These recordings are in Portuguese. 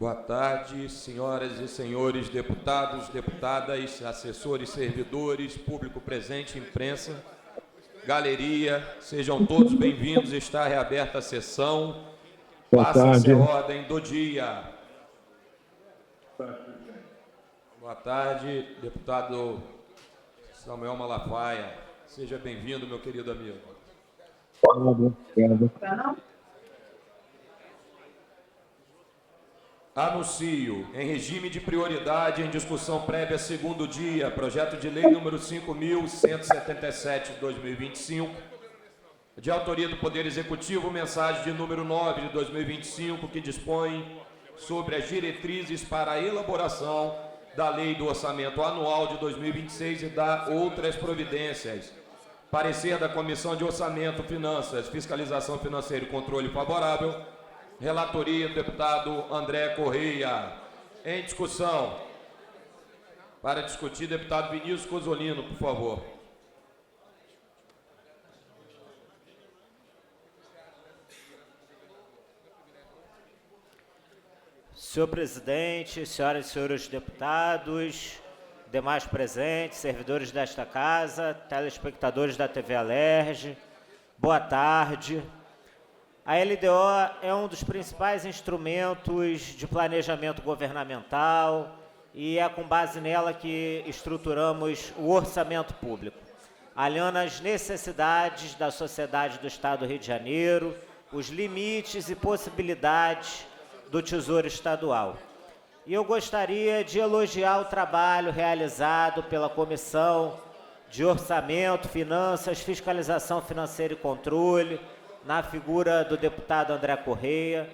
Boa tarde, senhoras e senhores deputados, deputadas, assessores, servidores, público presente, imprensa, galeria, sejam todos bem-vindos. Está reaberta a sessão. Passa-se a ordem do dia. Boa tarde, deputado Samuel Malafaia. Seja bem-vindo, meu querido amigo. Anuncio, em regime de prioridade, em discussão prévia, segundo dia, projeto de lei número 5.177/2025, de autoria do Poder Executivo, mensagem de número 9 de 2025, que dispõe sobre as diretrizes para a elaboração da Lei do Orçamento Anual de 2026 e da outras providências. Parecer da Comissão de Orçamento, Finanças, Fiscalização Financeira e Controle favorável. Relatoria do deputado André Correia. Em discussão. Para discutir, deputado Vinícius Cozzolino, por favor. Senhor presidente, senhoras e senhores deputados, demais presentes, servidores desta casa, telespectadores da TV Alerj, boa tarde. A LDO é um dos principais instrumentos de planejamento governamental e é com base nela que estruturamos o orçamento público, alinhando as necessidades da sociedade do Estado do Rio de Janeiro, os limites e possibilidades do Tesouro Estadual. E eu gostaria de elogiar o trabalho realizado pela Comissão de Orçamento, Finanças, Fiscalização Financeira e Controle, na figura do deputado André Correia,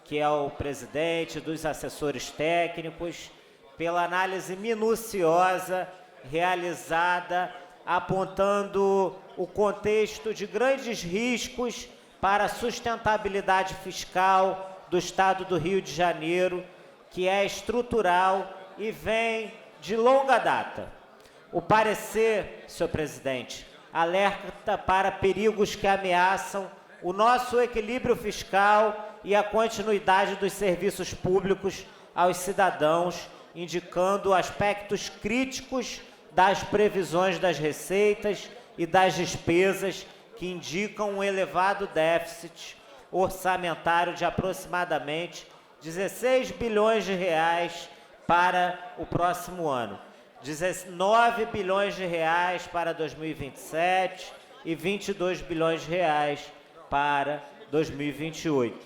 que é o presidente, dos assessores técnicos, pela análise minuciosa realizada, apontando o contexto de grandes riscos para a sustentabilidade fiscal do Estado do Rio de Janeiro, que é estrutural e vem de longa data. O parecer, senhor presidente, alerta para perigos que ameaçam o nosso equilíbrio fiscal e a continuidade dos serviços públicos aos cidadãos, indicando aspectos críticos das previsões das receitas e das despesas que indicam um elevado déficit orçamentário de aproximadamente 16 bilhões de reais para o próximo ano, 19 bilhões de reais para 2027 e 22 bilhões de reais para 2028.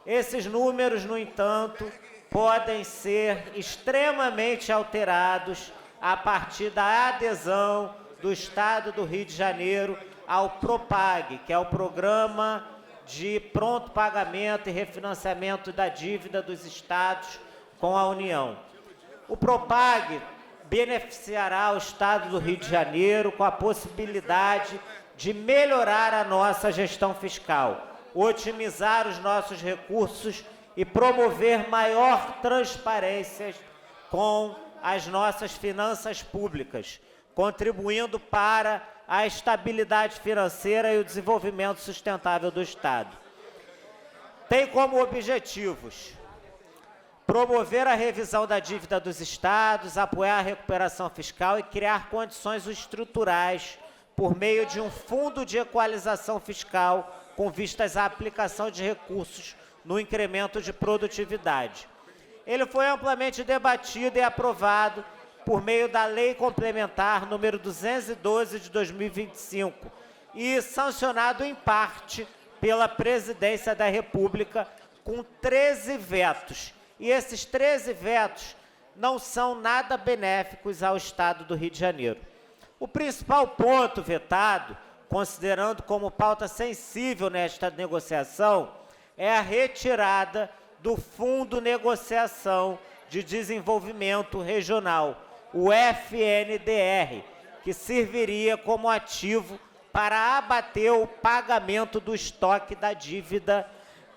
Esses números, no entanto, podem ser extremamente alterados a partir da adesão do Estado do Rio de Janeiro ao PROPAG, que é o Programa de Pronto Pagamento e Refinanciamento da Dívida dos Estados com a União. O PROPAG beneficiará o Estado do Rio de Janeiro com a possibilidade de melhorar a nossa gestão fiscal, otimizar os nossos recursos e promover maior transparência com as nossas finanças públicas, contribuindo para a estabilidade financeira e o desenvolvimento sustentável do Estado. Tem como objetivos promover a revisão da dívida dos estados, apoiar a recuperação fiscal e criar condições estruturais por meio de um fundo de equalização fiscal com vistas à aplicação de recursos no incremento de produtividade. Ele foi amplamente debatido e aprovado por meio da Lei Complementar número 212 de 2025 e sancionado em parte pela Presidência da República com 13 vetos. E esses 13 vetos não são nada benéficos ao Estado do Rio de Janeiro. O principal ponto vetado, considerando como pauta sensível nesta negociação, é a retirada do Fundo Negociação de Desenvolvimento Regional, o FNDR, que serviria como ativo para abater o pagamento do estoque da dívida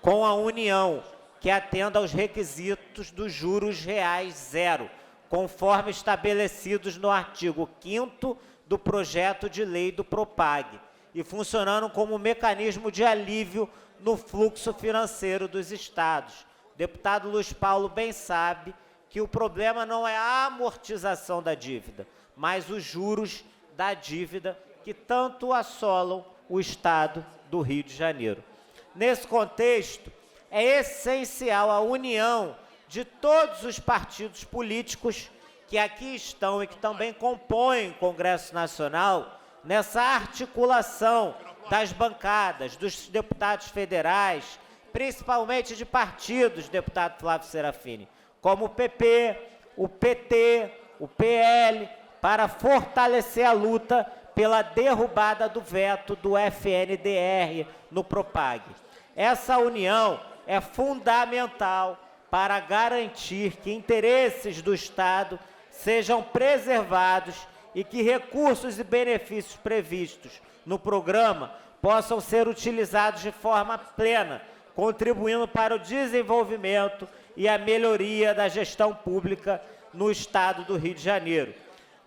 com a União, que atenda aos requisitos dos juros reais zero, conforme estabelecidos no artigo 5º do projeto de lei do PROPAG, e funcionando como mecanismo de alívio no fluxo financeiro dos estados, deputado Luiz Paulo bem sabe que o problema não é a amortização da dívida, mas os juros da dívida que tanto assolam o Estado do Rio de Janeiro. Nesse contexto, é essencial a união de todos os partidos políticos que aqui estão e que também compõem o Congresso Nacional, nessa articulação das bancadas, dos deputados federais, principalmente de partidos, deputado Flávio Serafini, como o PP, o PT, o PL, para fortalecer a luta pela derrubada do veto do FNDR no Propag. Essa união é fundamental para garantir que interesses do Estado sejam preservados e que recursos e benefícios previstos no programa possam ser utilizados de forma plena, contribuindo para o desenvolvimento e a melhoria da gestão pública no Estado do Rio de Janeiro.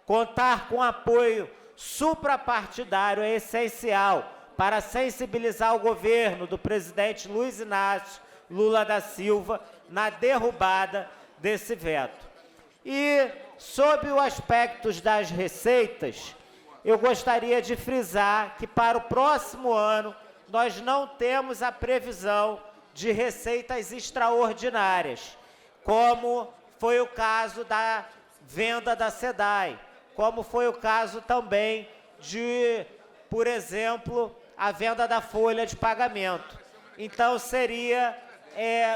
Contar com apoio suprapartidário é essencial para sensibilizar o governo do presidente Luiz Inácio Lula da Silva na derrubada desse veto. E, sob o aspecto das receitas, eu gostaria de frisar que para o próximo ano nós não temos a previsão de receitas extraordinárias, como foi o caso da venda da SEDAI, como foi o caso também de, por exemplo, a venda da folha de pagamento. Então, seria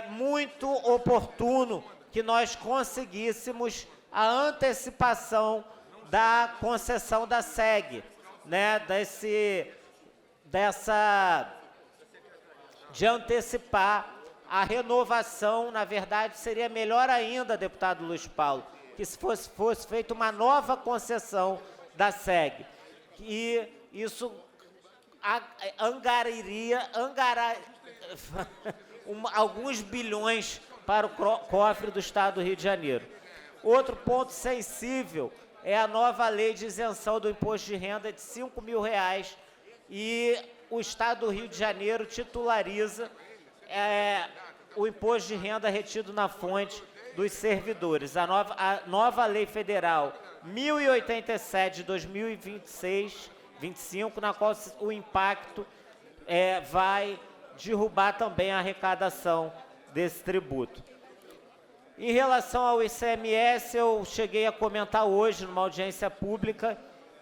muito oportuno que nós conseguíssemos a antecipação da concessão da SEG, né, de antecipar a renovação. Na verdade, seria melhor ainda, deputado Luiz Paulo, que se fosse feita uma nova concessão da SEG. E isso angariria alguns bilhões para o cofre do Estado do Rio de Janeiro. Outro ponto sensível é a nova lei de isenção do imposto de renda de R$ 5.000 e o Estado do Rio de Janeiro titulariza o imposto de renda retido na fonte dos servidores. A nova Lei Federal 1087 de 2025, na qual o impacto vai derrubar também a arrecadação desse tributo. Em relação ao ICMS, eu cheguei a comentar hoje, numa audiência pública,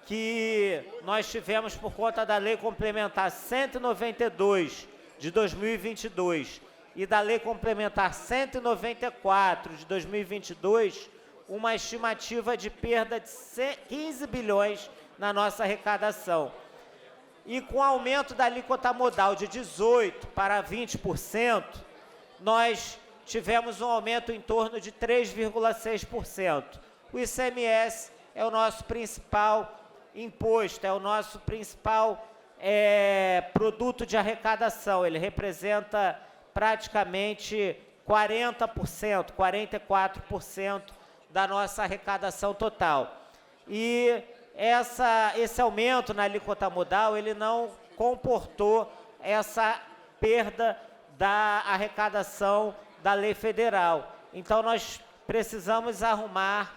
que nós tivemos, por conta da Lei Complementar 192 de 2022 e da Lei Complementar 194 de 2022, uma estimativa de perda de 15 bilhões na nossa arrecadação. E com o aumento da alíquota modal de 18% para 20%, nós tivemos um aumento em torno de 3,6%. O ICMS é o nosso principal imposto, é o nosso principal produto de arrecadação. Ele representa praticamente 40%, 44% da nossa arrecadação total. E esse aumento na alíquota modal, ele não comportou essa perda da arrecadação da lei federal. Então, nós precisamos arrumar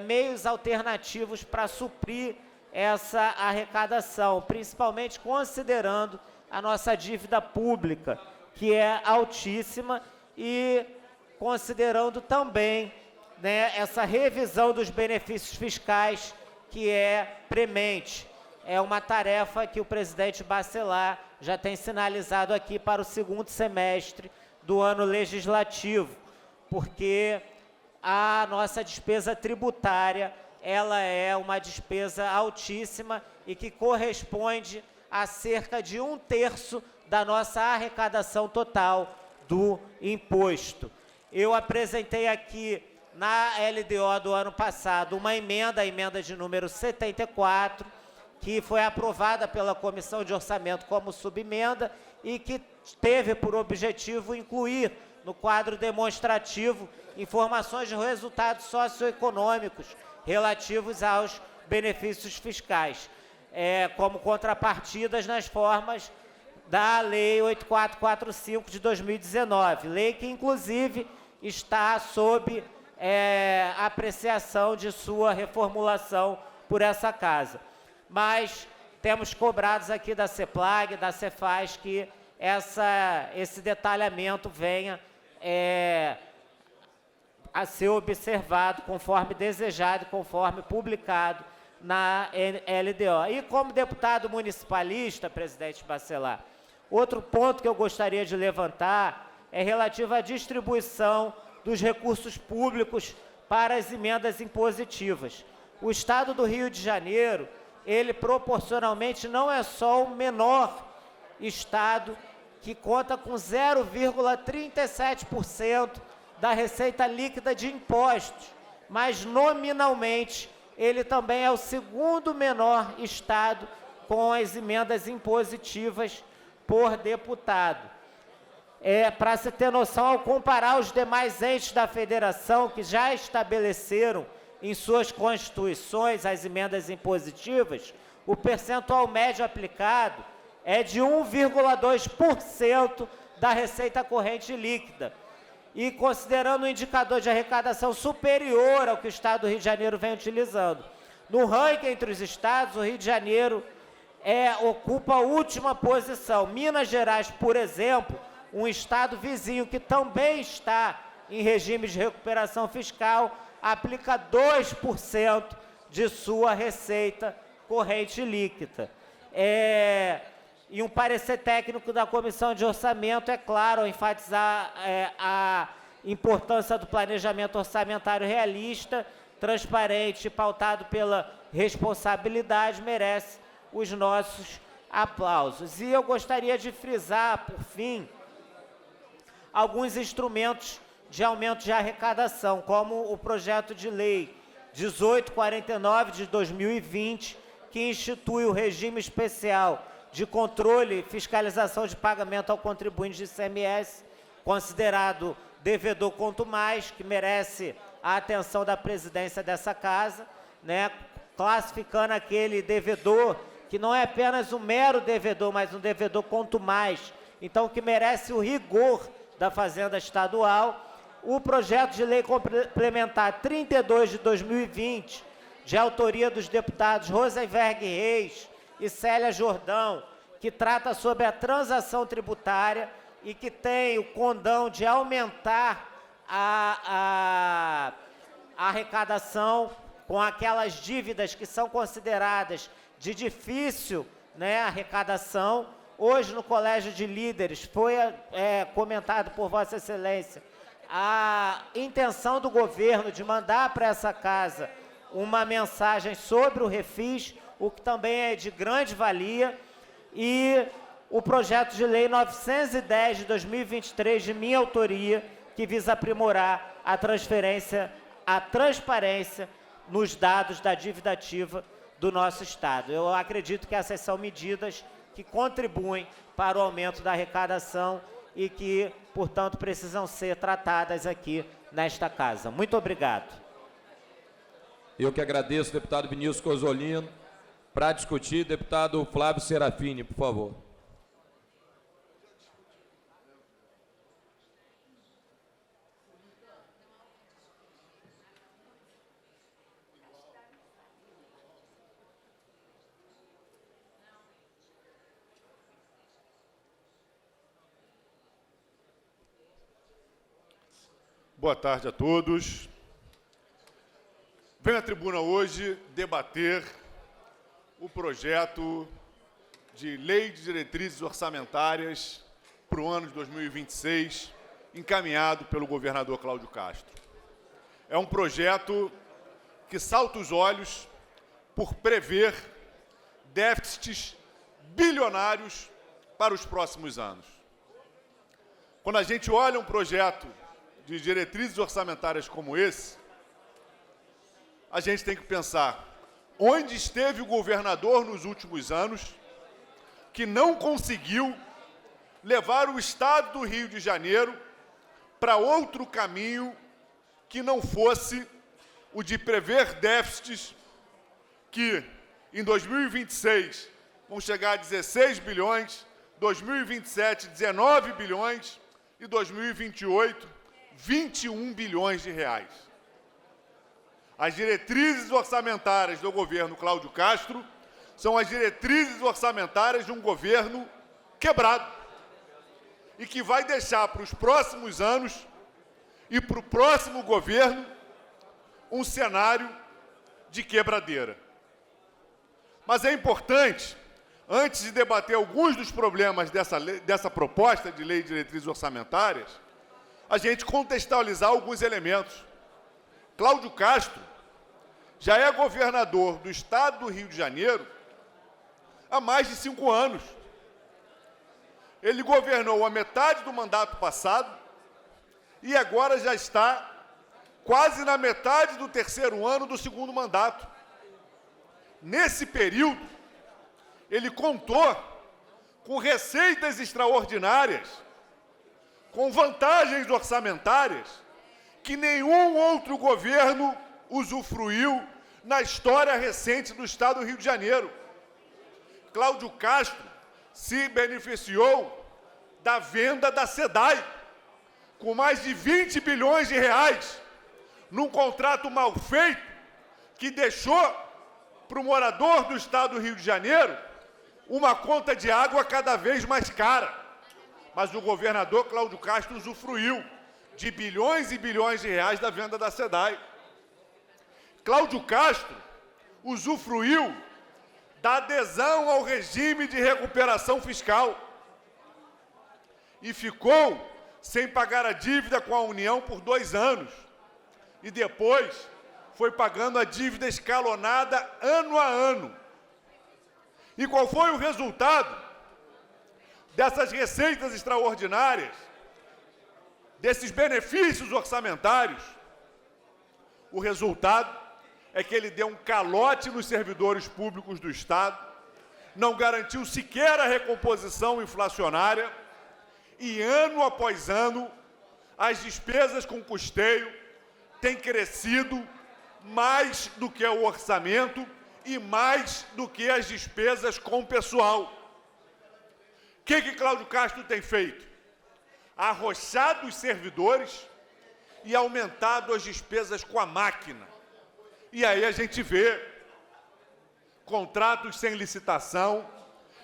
meios alternativos para suprir essa arrecadação, principalmente considerando a nossa dívida pública, que é altíssima, e considerando também, né, essa revisão dos benefícios fiscais, que é premente. É uma tarefa que o presidente Bacelar já tem sinalizado aqui para o segundo semestre do ano legislativo, porque a nossa despesa tributária, ela é uma despesa altíssima e que corresponde a cerca de 1/3 da nossa arrecadação total do imposto. Eu apresentei aqui na LDO do ano passado uma emenda, a emenda de número 74, que foi aprovada pela Comissão de Orçamento como subemenda e que teve por objetivo incluir no quadro demonstrativo informações de resultados socioeconômicos relativos aos benefícios fiscais, como contrapartidas nas formas da Lei 8445 de 2019, lei que, inclusive, está sob apreciação de sua reformulação por essa casa. Mas temos cobrados aqui da CEPLAG, da Cefaz, que esse detalhamento venha a ser observado conforme desejado e conforme publicado na LDO. E como deputado municipalista, presidente Bacelar, outro ponto que eu gostaria de levantar é relativo à distribuição dos recursos públicos para as emendas impositivas. O Estado do Rio de Janeiro, ele proporcionalmente não é só o menor Estado que conta com 0,37% da receita líquida de impostos, mas nominalmente ele também é o segundo menor Estado com as emendas impositivas por deputado. Para se ter noção, ao comparar os demais entes da federação que já estabeleceram em suas constituições as emendas impositivas, o percentual médio aplicado é de 1,2% da receita corrente líquida. E considerando um indicador de arrecadação superior ao que o Estado do Rio de Janeiro vem utilizando. No ranking entre os estados, o Rio de Janeiro ocupa a última posição. Minas Gerais, por exemplo, um estado vizinho que também está em regime de recuperação fiscal, aplica 2% de sua receita corrente líquida. E um parecer técnico da Comissão de Orçamento, é claro, ao enfatizar a importância do planejamento orçamentário realista, transparente e pautado pela responsabilidade, merece os nossos aplausos. E eu gostaria de frisar, por fim, alguns instrumentos de aumento de arrecadação, como o projeto de lei 1849 de 2020, que institui o regime especial de controle e fiscalização de pagamento ao contribuinte de ICMS, considerado devedor quanto mais, que merece a atenção da presidência dessa casa, né, classificando aquele devedor que não é apenas um mero devedor, mas um devedor quanto mais, então que merece o rigor da Fazenda Estadual. O projeto de lei complementar 32 de 2020, de autoria dos deputados Rosenberg Reis e Célia Jordão, que trata sobre a transação tributária e que tem o condão de aumentar a arrecadação com aquelas dívidas que são consideradas de difícil, né, arrecadação. Hoje, no Colégio de Líderes, foi comentado por Vossa Excelência a intenção do governo de mandar para essa casa uma mensagem sobre o refis, o que também é de grande valia, e o projeto de lei 910 de 2023, de minha autoria, que visa aprimorar a transparência nos dados da dívida ativa do nosso Estado. Eu acredito que essas são medidas que contribuem para o aumento da arrecadação e que, portanto, precisam ser tratadas aqui nesta casa. Muito obrigado. Eu que agradeço, deputado Vinícius Cozzolino. Para discutir, deputado Flávio Serafini, por favor. Boa tarde a todos. Venho à tribuna hoje debater o projeto de Lei de Diretrizes Orçamentárias para o ano de 2026, encaminhado pelo governador Cláudio Castro. É um projeto que salta os olhos por prever déficits bilionários para os próximos anos. Quando a gente olha um projeto de diretrizes orçamentárias como esse, a gente tem que pensar onde esteve o governador nos últimos anos que não conseguiu levar o Estado do Rio de Janeiro para outro caminho que não fosse o de prever déficits que, em 2026, vão chegar a 16 bilhões, 2027, 19 bilhões e 2028, 21 bilhões de reais. As diretrizes orçamentárias do governo Cláudio Castro são as diretrizes orçamentárias de um governo quebrado e que vai deixar para os próximos anos e para o próximo governo um cenário de quebradeira. Mas é importante, antes de debater alguns dos problemas dessa proposta de lei de diretrizes orçamentárias, a gente contextualizar alguns elementos. Cláudio Castro já é governador do estado do Rio de Janeiro há mais de 5 anos. Ele governou a metade do mandato passado e agora já está quase na metade do 3º ano do 2º mandato. Nesse período, ele contou com receitas extraordinárias, com vantagens orçamentárias, que nenhum outro governo usufruiu na história recente do estado do Rio de Janeiro. Cláudio Castro se beneficiou da venda da SEDAI, com mais de 20 bilhões de reais, num contrato mal feito, que deixou para o morador do estado do Rio de Janeiro uma conta de água cada vez mais cara. Mas o governador Cláudio Castro usufruiu de bilhões e bilhões de reais da venda da SEDAI. Cláudio Castro usufruiu da adesão ao regime de recuperação fiscal e ficou sem pagar a dívida com a União por 2 anos. E depois foi pagando a dívida escalonada ano a ano. E qual foi o resultado dessas receitas extraordinárias, desses benefícios orçamentários? O resultado é que ele deu um calote nos servidores públicos do Estado, não garantiu sequer a recomposição inflacionária e, ano após ano, as despesas com custeio têm crescido mais do que o orçamento e mais do que as despesas com pessoal. O que Cláudio Castro tem feito? Arrochado os servidores e aumentado as despesas com a máquina. E aí a gente vê contratos sem licitação,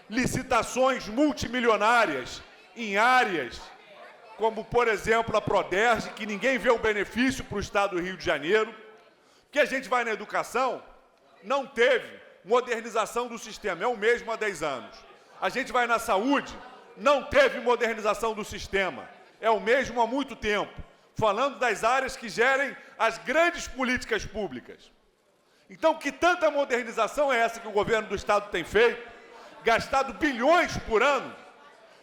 licitações multimilionárias em áreas como, por exemplo, a Proderj, que ninguém vê o benefício para o estado do Rio de Janeiro. Que a gente vai na educação, não teve modernização do sistema, é o mesmo há 10 anos. A gente vai na saúde, não teve modernização do sistema, é o mesmo há muito tempo. Falando das áreas que gerem as grandes políticas públicas. Então, que tanta modernização é essa que o governo do estado tem feito, gastado bilhões por ano,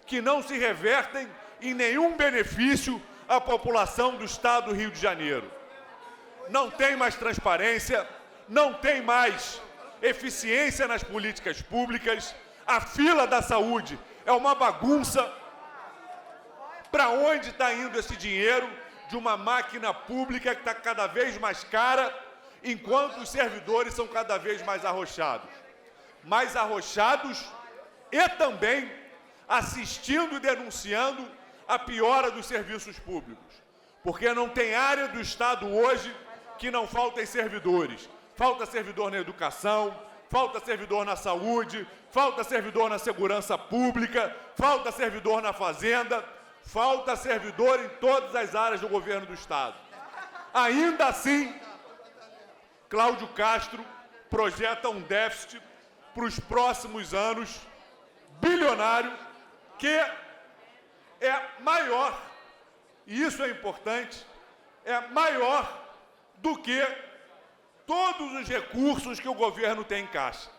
que não se revertem em nenhum benefício à população do estado do Rio de Janeiro? Não tem mais transparência, não tem mais eficiência nas políticas públicas, a fila da saúde é uma bagunça. Para onde está indo esse dinheiro de uma máquina pública que está cada vez mais cara, enquanto os servidores são cada vez mais arrochados? Mais arrochados e também assistindo e denunciando a piora dos serviços públicos. Porque não tem área do Estado hoje que não faltem servidores. Falta servidor na educação, falta servidor na saúde, falta servidor na segurança pública, falta servidor na fazenda, falta servidor em todas as áreas do governo do Estado. Ainda assim, Cláudio Castro projeta um déficit para os próximos anos bilionário, que é maior, e isso é importante, é maior do que todos os recursos que o governo tem em caixa.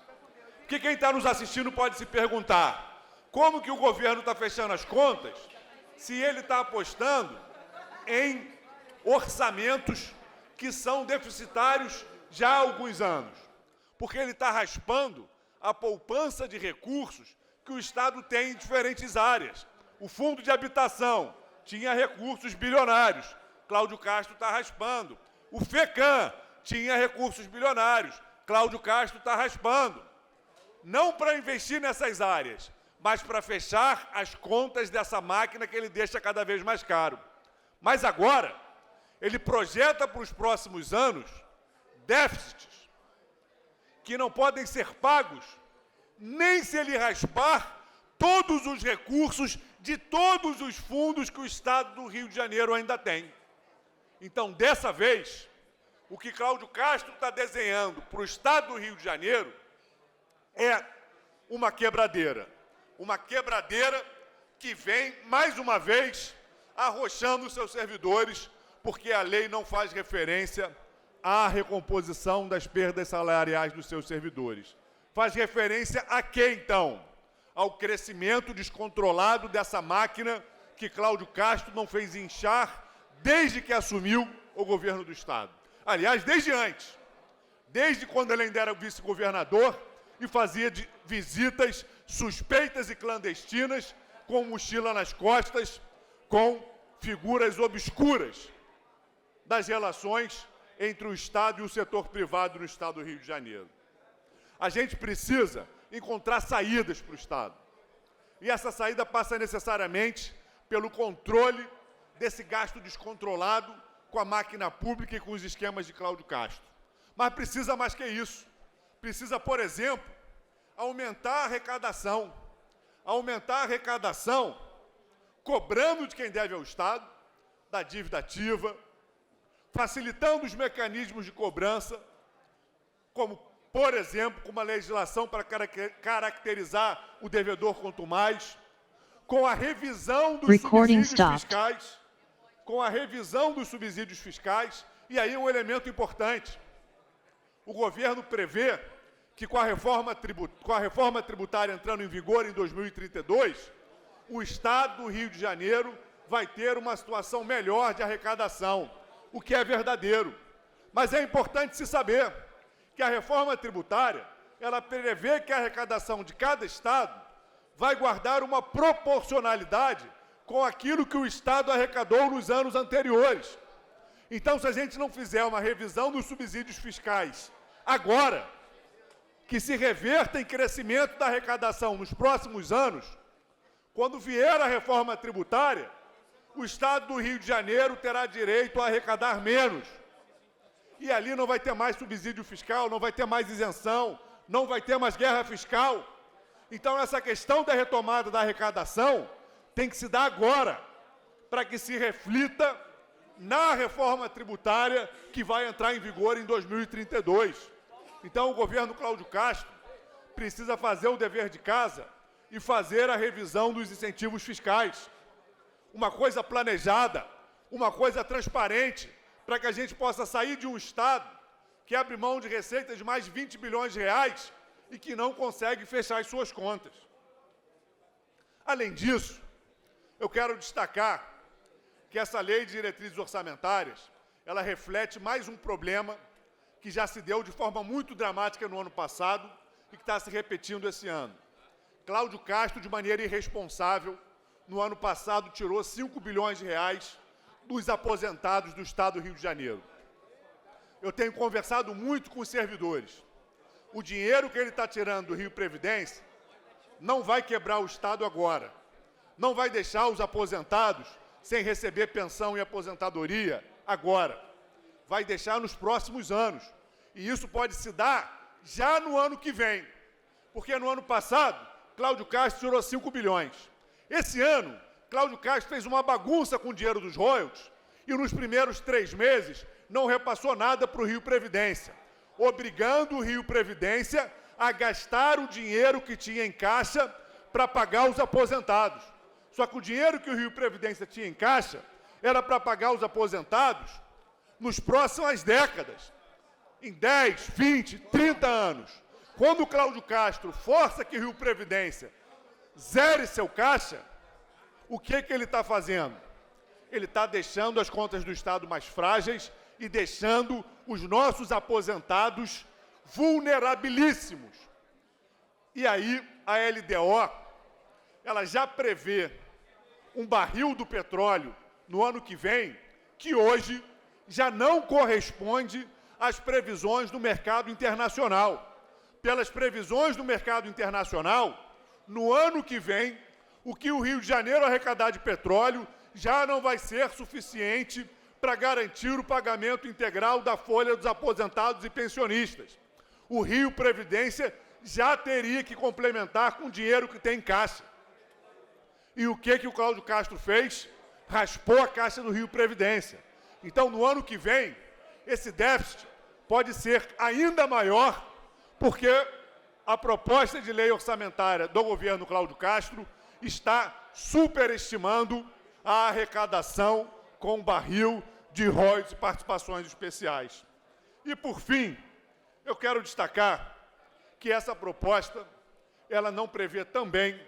Porque quem está nos assistindo pode se perguntar, como que o governo está fechando as contas se ele está apostando em orçamentos que são deficitários já há alguns anos? Porque ele está raspando a poupança de recursos que o Estado tem em diferentes áreas. O Fundo de Habitação tinha recursos bilionários, Cláudio Castro está raspando. O FECAM tinha recursos bilionários, Cláudio Castro está raspando. Não para investir nessas áreas, mas para fechar as contas dessa máquina que ele deixa cada vez mais caro. Mas agora, ele projeta para os próximos anos déficits que não podem ser pagos nem se ele raspar todos os recursos de todos os fundos que o Estado do Rio de Janeiro ainda tem. Então, dessa vez, o que Cláudio Castro está desenhando para o Estado do Rio de Janeiro é uma quebradeira. Uma quebradeira que vem, mais uma vez, arrochando os seus servidores, porque a lei não faz referência à recomposição das perdas salariais dos seus servidores. Faz referência a quê, então? Ao crescimento descontrolado dessa máquina que Cláudio Castro não fez inchar desde que assumiu o governo do Estado. Aliás, desde antes, desde quando ele ainda era vice-governador e fazia visitas suspeitas e clandestinas, com mochila nas costas, com figuras obscuras das relações entre o Estado e o setor privado no Estado do Rio de Janeiro. A gente precisa encontrar saídas para o Estado. E essa saída passa necessariamente pelo controle desse gasto descontrolado com a máquina pública e com os esquemas de Cláudio Castro. Mas precisa mais que isso. Precisa, por exemplo, aumentar a arrecadação. Aumentar a arrecadação cobrando de quem deve ao Estado, da dívida ativa, facilitando os mecanismos de cobrança, como, por exemplo, com uma legislação para caracterizar o devedor quanto mais, com a revisão dos subsídios fiscais, e aí um elemento importante. O governo prevê que com a reforma tributária entrando em vigor em 2032, o Estado do Rio de Janeiro vai ter uma situação melhor de arrecadação, o que é verdadeiro. Mas é importante se saber que a reforma tributária, ela prevê que a arrecadação de cada Estado vai guardar uma proporcionalidade com aquilo que o Estado arrecadou nos anos anteriores. Então, se a gente não fizer uma revisão dos subsídios fiscais agora, que se reverta em crescimento da arrecadação nos próximos anos, quando vier a reforma tributária, o Estado do Rio de Janeiro terá direito a arrecadar menos. E ali não vai ter mais subsídio fiscal, não vai ter mais isenção, não vai ter mais guerra fiscal. Então, essa questão da retomada da arrecadação tem que se dar agora, para que se reflita na reforma tributária que vai entrar em vigor em 2032. Então, o governo Cláudio Castro precisa fazer o dever de casa e fazer a revisão dos incentivos fiscais. Uma coisa planejada, uma coisa transparente, para que a gente possa sair de um Estado que abre mão de receitas de mais de 20 bilhões de reais e que não consegue fechar as suas contas. Além disso, eu quero destacar que essa lei de diretrizes orçamentárias, ela reflete mais um problema que já se deu de forma muito dramática no ano passado e que está se repetindo esse ano. Cláudio Castro, de maneira irresponsável, no ano passado tirou 5 bilhões de reais dos aposentados do Estado do Rio de Janeiro. Eu tenho conversado muito com os servidores. O dinheiro que ele está tirando do Rio Previdência não vai quebrar o Estado agora. Não vai deixar os aposentados sem receber pensão e aposentadoria agora. Vai deixar nos próximos anos. E isso pode se dar já no ano que vem. Porque no ano passado, Cláudio Castro tirou 5 bilhões. Esse ano, Cláudio Castro fez uma bagunça com o dinheiro dos royalties e nos primeiros 3 meses não repassou nada para o Rio Previdência, obrigando o Rio Previdência a gastar o dinheiro que tinha em caixa para pagar os aposentados. Só que o dinheiro que o Rio Previdência tinha em caixa era para pagar os aposentados nos próximas décadas, em 10, 20, 30 anos. Quando o Cláudio Castro força que o Rio Previdência zere seu caixa, o que ele está fazendo? Ele está deixando as contas do Estado mais frágeis e deixando os nossos aposentados vulnerabilíssimos. E aí, a LDO, ela já prevê um barril do petróleo no ano que vem, que hoje já não corresponde às previsões do mercado internacional. Pelas previsões do mercado internacional, no ano que vem, o que o Rio de Janeiro arrecadar de petróleo já não vai ser suficiente para garantir o pagamento integral da folha dos aposentados e pensionistas. O Rio Previdência já teria que complementar com o dinheiro que tem em caixa. E o que o Cláudio Castro fez? Raspou a caixa do Rio Previdência. Então, no ano que vem, esse déficit pode ser ainda maior, porque a proposta de lei orçamentária do governo Cláudio Castro está superestimando a arrecadação com o barril de royalties e participações especiais. E, por fim, eu quero destacar que essa proposta ela não prevê também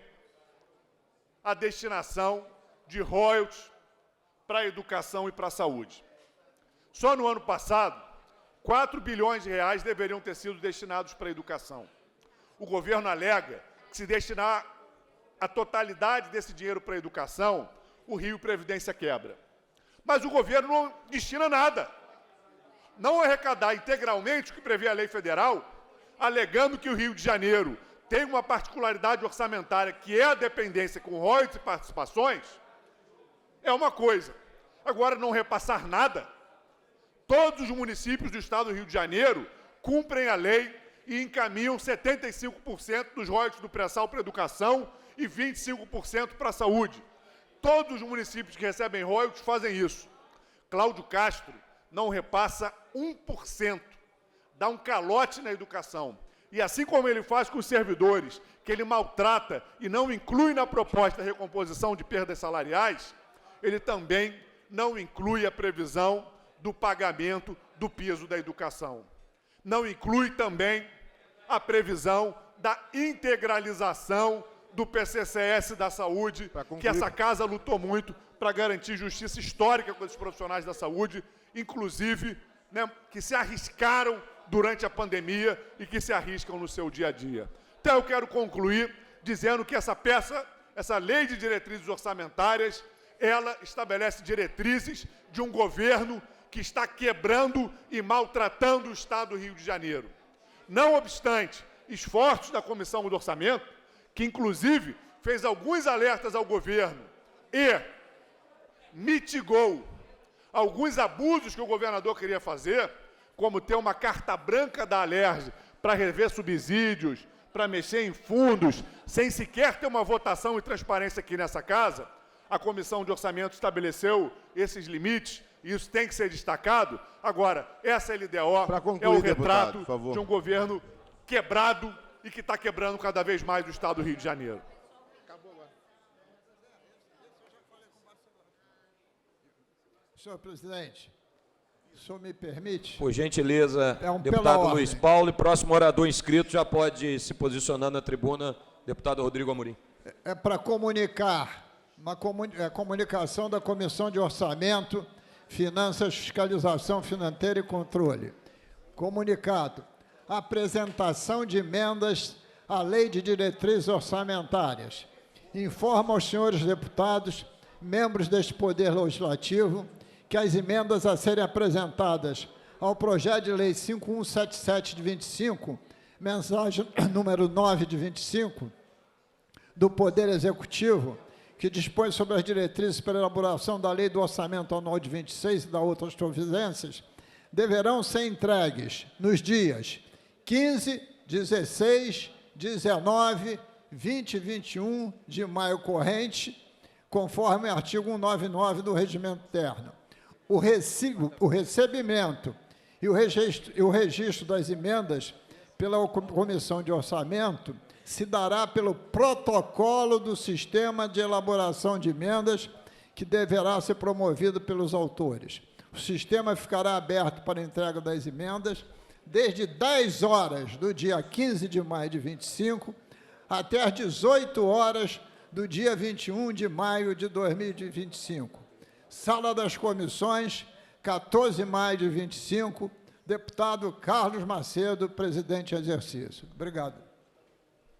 a destinação de royalties para a educação e para a saúde. Só no ano passado, 4 bilhões de reais deveriam ter sido destinados para a educação. O governo alega que, se destinar a totalidade desse dinheiro para a educação, o Rio Previdência quebra. Mas o governo não destina nada. Não arrecadar integralmente o que prevê a lei federal, alegando que o Rio de Janeiro tem uma particularidade orçamentária, que é a dependência com royalties e participações, é uma coisa. Agora, não repassar nada. Todos os municípios do estado do Rio de Janeiro cumprem a lei e encaminham 75% dos royalties do pré-sal para a educação e 25% para a saúde. Todos os municípios que recebem royalties fazem isso. Cláudio Castro não repassa 1%, dá um calote na educação. E assim como ele faz com os servidores, que ele maltrata e não inclui na proposta a recomposição de perdas salariais, ele também não inclui a previsão do pagamento do piso da educação. Não inclui também a previsão da integralização do PCCS da saúde, que essa casa lutou muito para garantir justiça histórica com os profissionais da saúde, inclusive, né, que se arriscaram durante a pandemia e que se arriscam no seu dia a dia. Então, eu quero concluir dizendo que essa lei de diretrizes orçamentárias, ela estabelece diretrizes de um governo que está quebrando e maltratando o Estado do Rio de Janeiro. Não obstante esforços da Comissão do Orçamento, que inclusive fez alguns alertas ao governo e mitigou alguns abusos que o governador queria fazer, como ter uma carta branca da Alerj para rever subsídios, para mexer em fundos, sem sequer ter uma votação e transparência aqui nessa casa. A Comissão de Orçamento estabeleceu esses limites, e isso tem que ser destacado. Agora, essa LDO é o retrato de um governo quebrado e que está quebrando cada vez mais o Estado do Rio de Janeiro. Senhor presidente, o senhor me permite? Por gentileza, pela deputado ordem. Luiz Paulo, e próximo orador inscrito já pode se posicionar na tribuna, deputado Rodrigo Amorim. É para comunicar, comunicação da Comissão de Orçamento, Finanças, Fiscalização Financeira e Controle. Comunicado. Apresentação de emendas à Lei de Diretrizes Orçamentárias. Informa aos senhores deputados, membros deste Poder Legislativo, que as emendas a serem apresentadas ao projeto de lei 5177 de 25, mensagem número 9 de 25, do Poder Executivo, que dispõe sobre as diretrizes para a elaboração da Lei do Orçamento Anual de 26 e da outras providências, deverão ser entregues nos dias 15, 16, 19, 20 e 21 de maio corrente, conforme o artigo 199 do Regimento Interno. O recebimento e o registro das emendas pela Comissão de Orçamento se dará pelo protocolo do sistema de elaboração de emendas, que deverá ser promovido pelos autores. O sistema ficará aberto para a entrega das emendas desde 10 horas do dia 15 de maio de 25 até às 18 horas do dia 21 de maio de 2025. Sala das Comissões, 14 de maio de 25, deputado Carlos Macedo, presidente em exercício. Obrigado.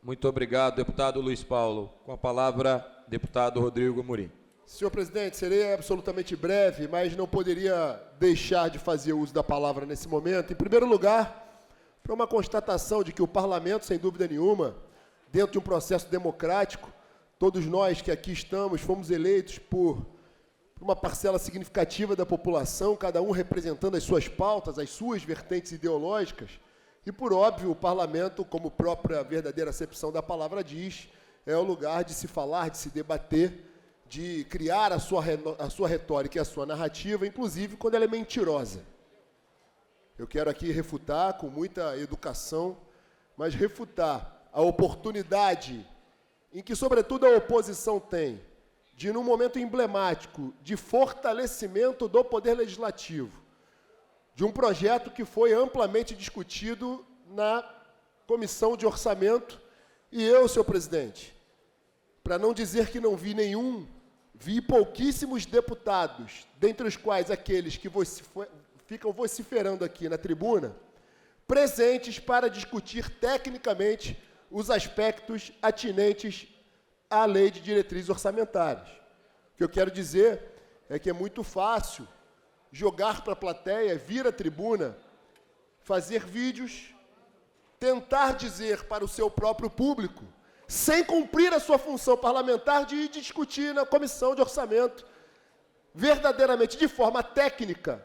Muito obrigado, deputado Luiz Paulo. Com a palavra, deputado Rodrigo Amorim. Senhor presidente, serei absolutamente breve, mas não poderia deixar de fazer uso da palavra nesse momento. Em primeiro lugar, para uma constatação de que o parlamento, sem dúvida nenhuma, dentro de um processo democrático. Todos nós que aqui estamos fomos eleitos por uma parcela significativa da população, cada um representando as suas pautas, as suas vertentes ideológicas. E, por óbvio, o parlamento, como própria verdadeira acepção da palavra diz, é o lugar de se falar, de se debater, de criar a sua retórica e a sua narrativa, inclusive quando ela é mentirosa. Eu quero aqui refutar, com muita educação, mas refutar a oportunidade em que, sobretudo, a oposição tem de, num momento emblemático de fortalecimento do Poder Legislativo, de um projeto que foi amplamente discutido na Comissão de Orçamento, e eu, senhor presidente, para não dizer que não vi nenhum, vi pouquíssimos deputados, dentre os quais aqueles que ficam vociferando aqui na tribuna, presentes para discutir tecnicamente os aspectos atinentes à Lei de Diretrizes Orçamentárias. O que eu quero dizer é que é muito fácil jogar para a plateia, vir à tribuna, fazer vídeos, tentar dizer para o seu próprio público, sem cumprir a sua função parlamentar de discutir na Comissão de Orçamento, verdadeiramente, de forma técnica,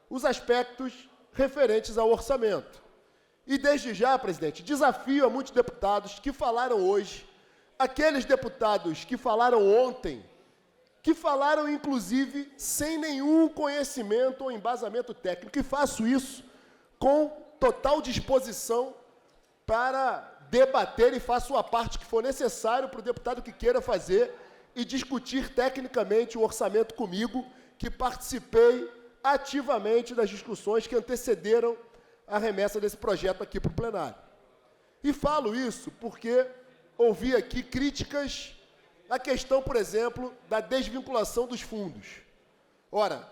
os aspectos referentes ao orçamento. E, desde já, presidente, desafio a muitos deputados que falaram hoje, aqueles deputados que falaram ontem, que falaram, inclusive, sem nenhum conhecimento ou embasamento técnico, e faço isso com total disposição para debater e faço a parte que for necessário para o deputado que queira fazer e discutir tecnicamente o orçamento comigo, que participei ativamente das discussões que antecederam a remessa desse projeto aqui para o plenário. E falo isso porque ouvi aqui críticas à questão, por exemplo, da desvinculação dos fundos. Ora,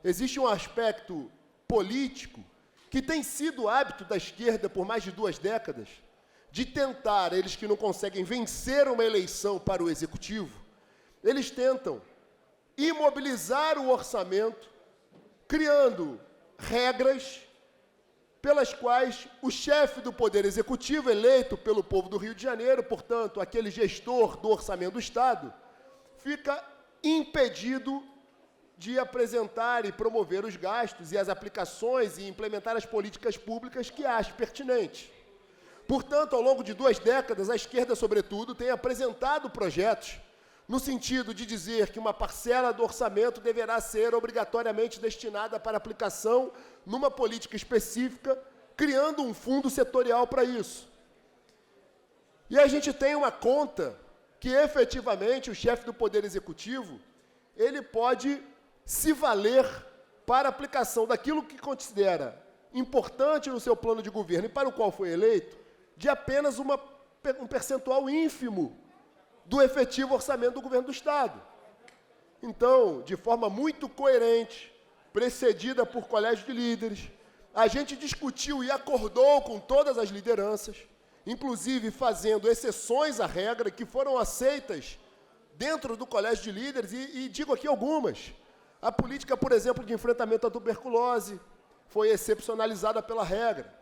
existe um aspecto político que tem sido hábito da esquerda por mais de 2 décadas, de tentar, eles que não conseguem vencer uma eleição para o Executivo, eles tentam imobilizar o orçamento, criando regras pelas quais o chefe do Poder Executivo, eleito pelo povo do Rio de Janeiro, portanto, aquele gestor do orçamento do Estado, fica impedido de apresentar e promover os gastos e as aplicações e implementar as políticas públicas que acha pertinentes. Portanto, ao longo de 2 décadas, a esquerda, sobretudo, tem apresentado projetos no sentido de dizer que uma parcela do orçamento deverá ser obrigatoriamente destinada para aplicação numa política específica, criando um fundo setorial para isso. E a gente tem uma conta que, efetivamente, o chefe do Poder Executivo, ele pode se valer para a aplicação daquilo que considera importante no seu plano de governo e para o qual foi eleito, de apenas um percentual ínfimo do efetivo orçamento do governo do Estado. Então, de forma muito coerente, precedida por colégio de líderes, a gente discutiu e acordou com todas as lideranças, inclusive fazendo exceções à regra que foram aceitas dentro do colégio de líderes, e digo aqui algumas. A política, por exemplo, de enfrentamento à tuberculose foi excepcionalizada pela regra.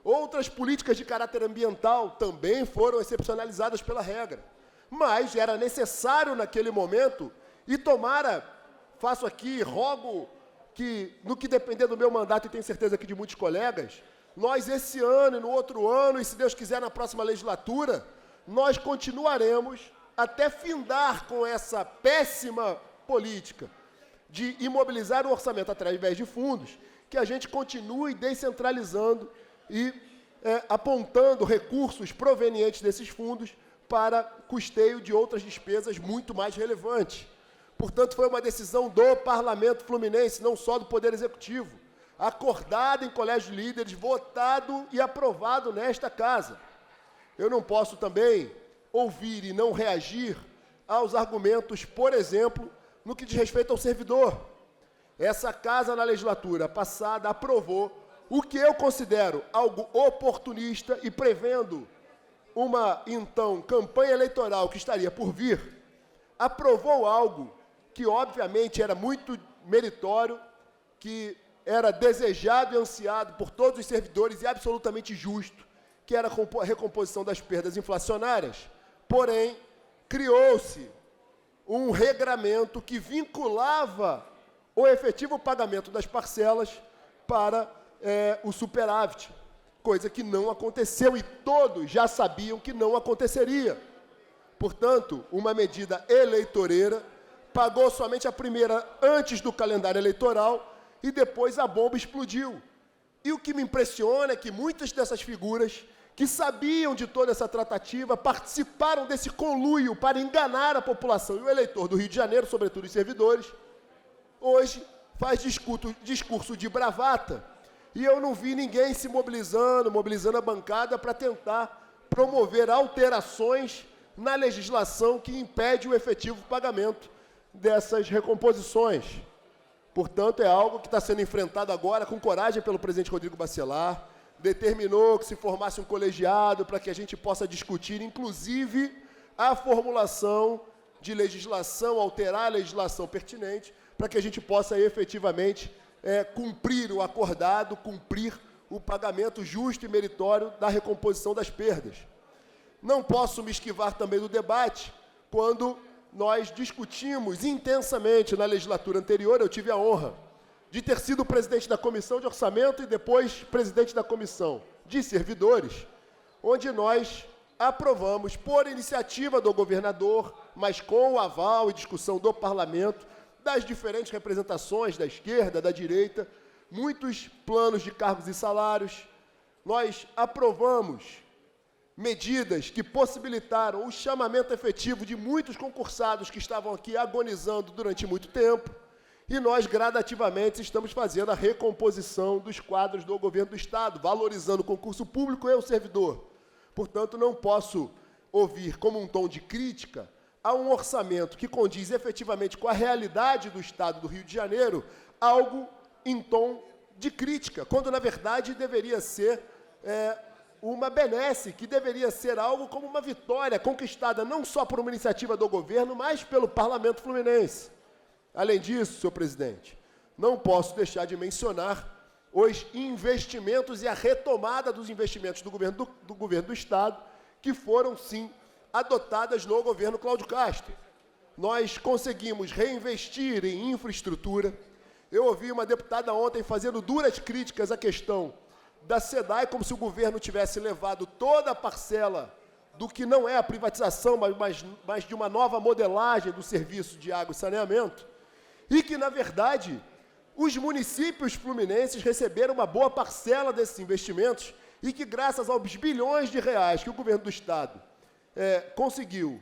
Outras políticas de caráter ambiental também foram excepcionalizadas pela regra. Mas era necessário, naquele momento, e tomara, faço aqui, rogo que, no que depender do meu mandato, e tenho certeza que de muitos colegas, nós esse ano e no outro ano, e se Deus quiser na próxima legislatura, nós continuaremos até findar com essa péssima política de imobilizar o orçamento através de fundos, que a gente continue descentralizando e apontando recursos provenientes desses fundos para custeio de outras despesas muito mais relevantes. Portanto, foi uma decisão do Parlamento Fluminense, não só do Poder Executivo, acordado em colégio de líderes, votado e aprovado nesta casa. Eu não posso também ouvir e não reagir aos argumentos, por exemplo, no que diz respeito ao servidor. Essa casa, na legislatura passada, aprovou o que eu considero algo oportunista e prevendo uma, então, campanha eleitoral que estaria por vir, aprovou algo que, obviamente, era muito meritório, que era desejado e ansiado por todos os servidores e absolutamente justo, que era a recomposição das perdas inflacionárias, porém, criou-se um regramento que vinculava o efetivo pagamento das parcelas para o superávit, coisa que não aconteceu e todos já sabiam que não aconteceria. Portanto, uma medida eleitoreira, pagou somente a primeira antes do calendário eleitoral e depois a bomba explodiu. E o que me impressiona é que muitas dessas figuras que sabiam de toda essa tratativa participaram desse conluio para enganar a população e o eleitor do Rio de Janeiro, sobretudo os servidores, hoje faz discurso de bravata. E eu não vi ninguém se mobilizando a bancada para tentar promover alterações na legislação que impede o efetivo pagamento dessas recomposições. Portanto, é algo que está sendo enfrentado agora com coragem pelo presidente Rodrigo Bacelar, determinou que se formasse um colegiado para que a gente possa discutir, inclusive, a formulação de legislação, alterar a legislação pertinente, para que a gente possa efetivamente cumprir o acordado, cumprir o pagamento justo e meritório da recomposição das perdas. Não posso me esquivar também do debate, quando nós discutimos intensamente na legislatura anterior, eu tive a honra de ter sido presidente da Comissão de Orçamento e depois presidente da Comissão de Servidores, onde nós aprovamos, por iniciativa do governador, mas com o aval e discussão do Parlamento, das diferentes representações da esquerda, da direita, muitos planos de cargos e salários. Nós aprovamos medidas que possibilitaram o chamamento efetivo de muitos concursados que estavam aqui agonizando durante muito tempo, e nós, gradativamente, estamos fazendo a recomposição dos quadros do governo do Estado, valorizando o concurso público e o servidor. Portanto, não posso ouvir como um tom de crítica a um orçamento que condiz efetivamente com a realidade do Estado do Rio de Janeiro, algo em tom de crítica, quando, na verdade, deveria ser uma benesse, que deveria ser algo como uma vitória conquistada não só por uma iniciativa do governo, mas pelo Parlamento Fluminense. Além disso, senhor presidente, não posso deixar de mencionar os investimentos e a retomada dos investimentos do governo do Estado, que foram, sim, adotadas no governo Cláudio Castro. Nós conseguimos reinvestir em infraestrutura. Eu ouvi uma deputada ontem fazendo duras críticas à questão da SEDAI, como se o governo tivesse levado toda a parcela do que não é a privatização, mas de uma nova modelagem do serviço de água e saneamento, e que, na verdade, os municípios fluminenses receberam uma boa parcela desses investimentos e que, graças aos bilhões de reais que o governo do Estado conseguiu,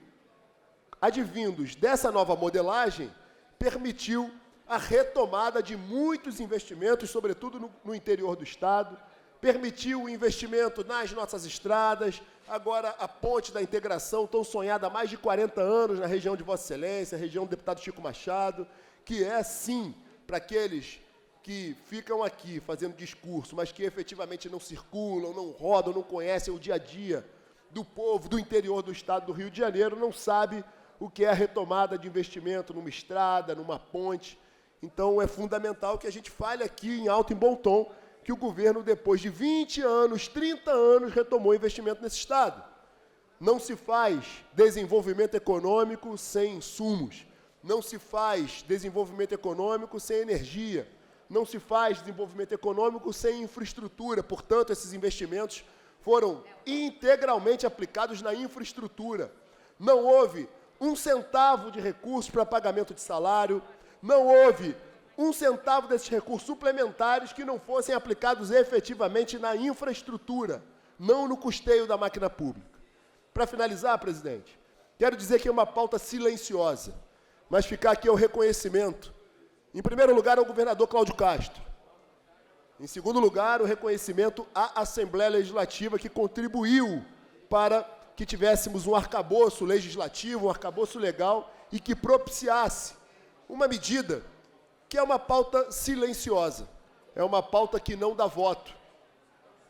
advindos dessa nova modelagem, permitiu a retomada de muitos investimentos, sobretudo no interior do Estado, permitiu o investimento nas nossas estradas, agora a ponte da integração, tão sonhada há mais de 40 anos na região de Vossa Excelência, região do deputado Chico Machado, que é, sim, para aqueles que ficam aqui fazendo discurso, mas que efetivamente não circulam, não rodam, não conhecem o dia a dia do povo do interior do Estado do Rio de Janeiro, não sabe o que é a retomada de investimento numa estrada, numa ponte. Então, é fundamental que a gente fale aqui em alto e bom tom que o governo, depois de 20 anos, 30 anos, retomou investimento nesse Estado. Não se faz desenvolvimento econômico sem insumos. Não se faz desenvolvimento econômico sem energia. Não se faz desenvolvimento econômico sem infraestrutura. Portanto, esses investimentos foram integralmente aplicados na infraestrutura. Não houve um centavo de recursos para pagamento de salário, não houve um centavo desses recursos suplementares que não fossem aplicados efetivamente na infraestrutura, não no custeio da máquina pública. Para finalizar, presidente, quero dizer que é uma pauta silenciosa, mas ficar aqui é o reconhecimento. Em primeiro lugar, ao governador Cláudio Castro. Em segundo lugar, o reconhecimento à Assembleia Legislativa, que contribuiu para que tivéssemos um arcabouço legislativo, um arcabouço legal, e que propiciasse uma medida que é uma pauta silenciosa, é uma pauta que não dá voto,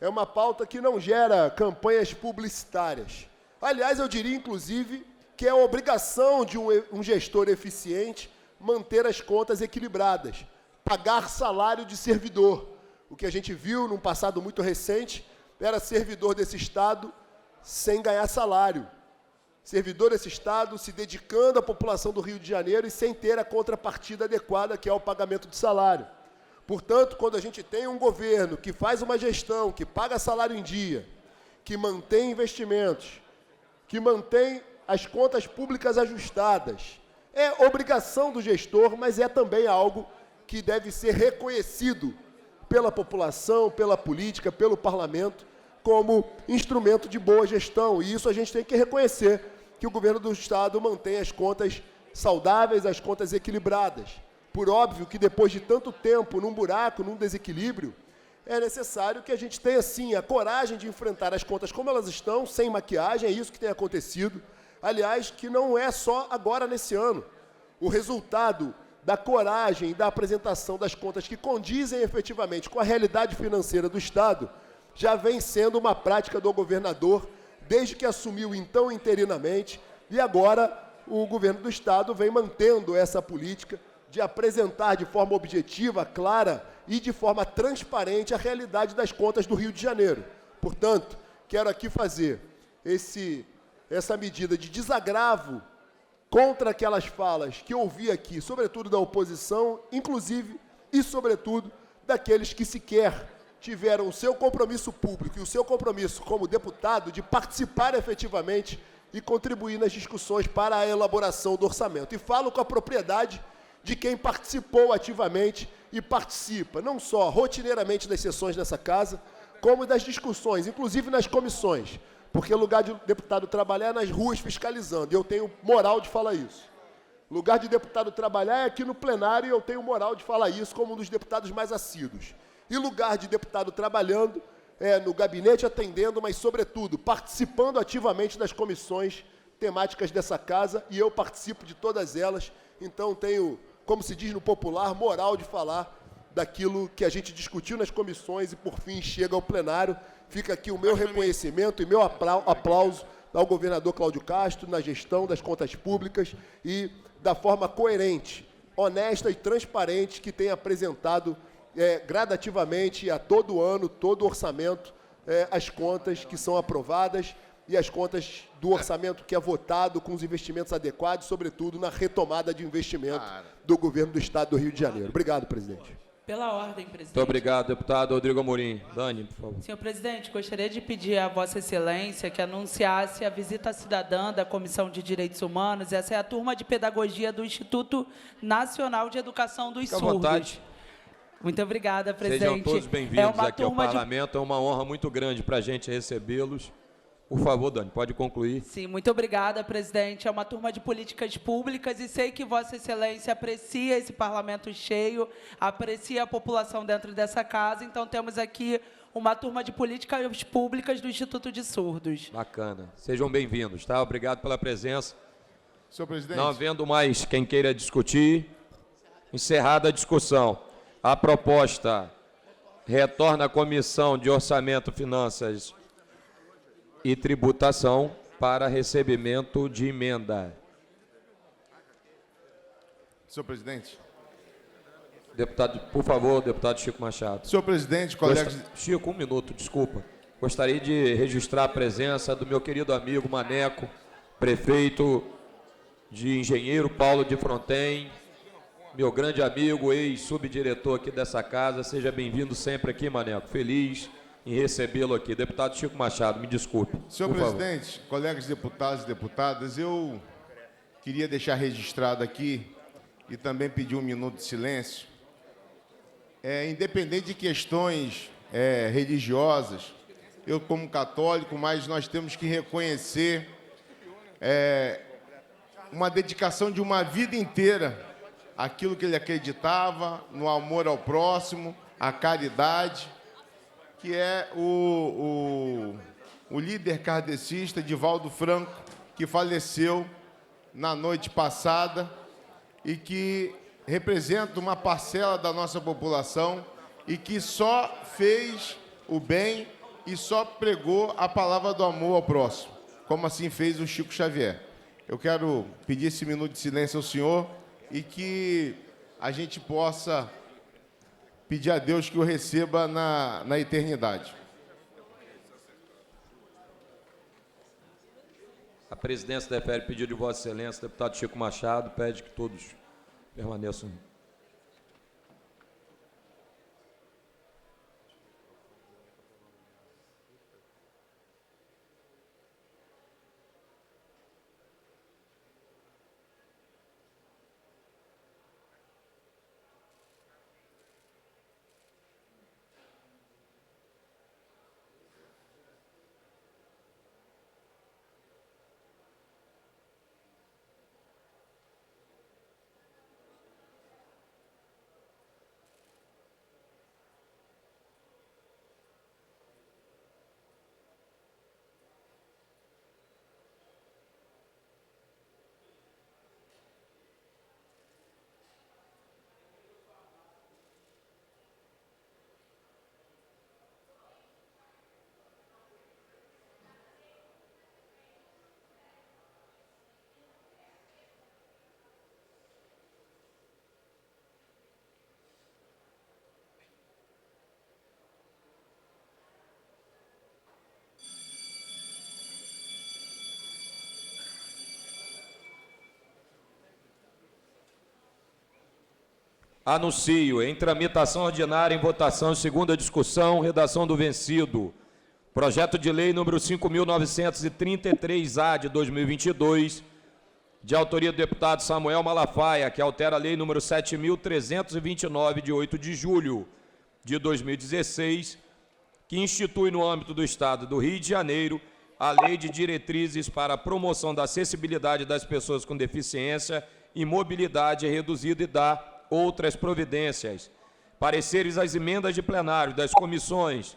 é uma pauta que não gera campanhas publicitárias. Aliás, eu diria, inclusive, que é a obrigação de um gestor eficiente manter as contas equilibradas, pagar salário de servidor. O que a gente viu num passado muito recente era servidor desse Estado sem ganhar salário. Servidor desse Estado se dedicando à população do Rio de Janeiro e sem ter a contrapartida adequada, que é o pagamento de salário. Portanto, quando a gente tem um governo que faz uma gestão, que paga salário em dia, que mantém investimentos, que mantém as contas públicas ajustadas, é obrigação do gestor, mas é também algo que deve ser reconhecido pela população, pela política, pelo parlamento, como instrumento de boa gestão. E isso a gente tem que reconhecer, que o governo do Estado mantém as contas saudáveis, as contas equilibradas. Por óbvio que depois de tanto tempo num buraco, num desequilíbrio, é necessário que a gente tenha, sim, a coragem de enfrentar as contas como elas estão, sem maquiagem, é isso que tem acontecido. Aliás, que não é só agora nesse ano. O resultado da coragem e da apresentação das contas que condizem efetivamente com a realidade financeira do Estado já vem sendo uma prática do governador desde que assumiu, então, interinamente, e agora o governo do Estado vem mantendo essa política de apresentar de forma objetiva, clara e de forma transparente a realidade das contas do Rio de Janeiro. Portanto, quero aqui fazer essa medida de desagravo contra aquelas falas que ouvi aqui, sobretudo da oposição, inclusive e sobretudo daqueles que sequer tiveram o seu compromisso público e o seu compromisso como deputado de participar efetivamente e contribuir nas discussões para a elaboração do orçamento. E falo com a propriedade de quem participou ativamente e participa, não só rotineiramente das sessões dessa casa, como das discussões, inclusive nas comissões, porque o lugar de deputado trabalhar é nas ruas fiscalizando, e eu tenho moral de falar isso. O lugar de deputado trabalhar é aqui no plenário, e eu tenho moral de falar isso como um dos deputados mais assíduos. E lugar de deputado trabalhando é no gabinete atendendo, mas, sobretudo, participando ativamente das comissões temáticas dessa casa, e eu participo de todas elas, então tenho, como se diz no popular, moral de falar daquilo que a gente discutiu nas comissões e, por fim, chega ao plenário. Fica aqui o meu reconhecimento e meu aplauso ao governador Cláudio Castro na gestão das contas públicas e da forma coerente, honesta e transparente que tem apresentado gradativamente a todo ano, todo orçamento, as contas que são aprovadas e as contas do orçamento que é votado com os investimentos adequados, sobretudo na retomada de investimento do governo do Estado do Rio de Janeiro. Obrigado, presidente. Pela ordem, presidente. Muito obrigado, deputado Rodrigo Amorim. Dani, por favor. Senhor presidente, gostaria de pedir a Vossa Excelência que anunciasse a visita cidadã da Comissão de Direitos Humanos. Essa é a turma de pedagogia do Instituto Nacional de Educação dos Fique à Surdos. vontade. Muito obrigada, presidente. Sejam todos bem-vindos aqui ao parlamento. É uma honra muito grande para a gente recebê-los. Por favor, Dani, pode concluir. Sim, muito obrigada, presidente. É uma turma de políticas públicas e sei que Vossa Excelência aprecia esse parlamento cheio, aprecia a população dentro dessa casa, então temos aqui uma turma de políticas públicas do Instituto de Surdos. Bacana. Sejam bem-vindos, tá? Obrigado pela presença. Senhor presidente. Não havendo mais quem queira discutir, encerrada a discussão. A proposta retorna à Comissão de Orçamento, Finanças e Tributação para recebimento de emenda. Senhor presidente. Deputado, por favor, deputado Chico Machado. Senhor presidente, colegas... Chico, um minuto, desculpa. Gostaria de registrar a presença do meu querido amigo Maneco, prefeito de Engenheiro Paulo de Fronten, meu grande amigo, ex-subdiretor aqui dessa casa. Seja bem-vindo sempre aqui, Maneco. Feliz em recebê-lo aqui. Deputado Chico Machado, me desculpe. Senhor presidente, colegas deputados e deputadas, eu queria deixar registrado aqui e também pedir um minuto de silêncio. Independente de questões religiosas, eu como católico, mas nós temos que reconhecer uma dedicação de uma vida inteira àquilo que ele acreditava, no amor ao próximo, à caridade, que é o líder kardecista Divaldo Franco, que faleceu na noite passada e que representa uma parcela da nossa população e que só fez o bem e só pregou a palavra do amor ao próximo, como assim fez o Chico Xavier. Eu quero pedir esse minuto de silêncio ao senhor e que a gente possa pedir a Deus que o receba na eternidade. A presidência defere pedido de Vossa Excelência, deputado Chico Machado, pede que todos permaneçam. Anuncio, em tramitação ordinária, em votação, em segunda discussão, redação do vencido. Projeto de lei número 5.933-A de 2022, de autoria do deputado Samuel Malafaia, que altera a lei número 7.329, de 8 de julho de 2016, que institui no âmbito do Estado do Rio de Janeiro a Lei de Diretrizes para a Promoção da Acessibilidade das Pessoas com Deficiência e Mobilidade Reduzida e da outras providências. Pareceres às emendas de plenário das comissões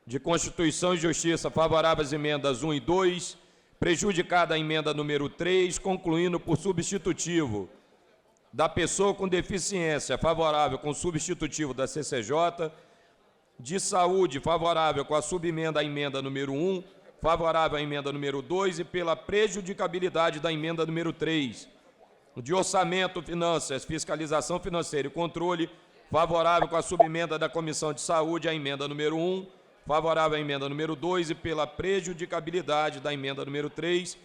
de Constituição e Justiça favoráveis às emendas 1 e 2, prejudicada a emenda número 3, concluindo por substitutivo da pessoa com deficiência, favorável com substitutivo da CCJ, de saúde, favorável com a subemenda à emenda número 1, favorável à emenda número 2 e pela prejudicabilidade da emenda número 3. De orçamento, finanças, fiscalização financeira e controle, favorável com a subemenda da Comissão de Saúde à emenda número 1, favorável à emenda número 2 e pela prejudicabilidade da emenda número 3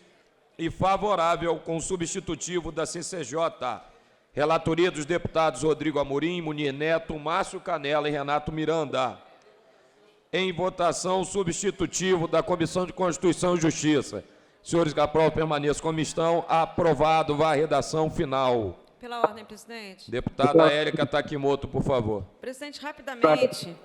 e favorável com o substitutivo da CCJ. Relatoria dos deputados Rodrigo Amorim, Munir Neto, Márcio Canela e Renato Miranda. Em votação, o substitutivo da Comissão de Constituição e Justiça. Senhores que aprovam, permaneçam como estão. Aprovado, vá à redação final. Pela ordem, presidente. Deputada Érica Takimoto, por favor. Presidente, rapidamente,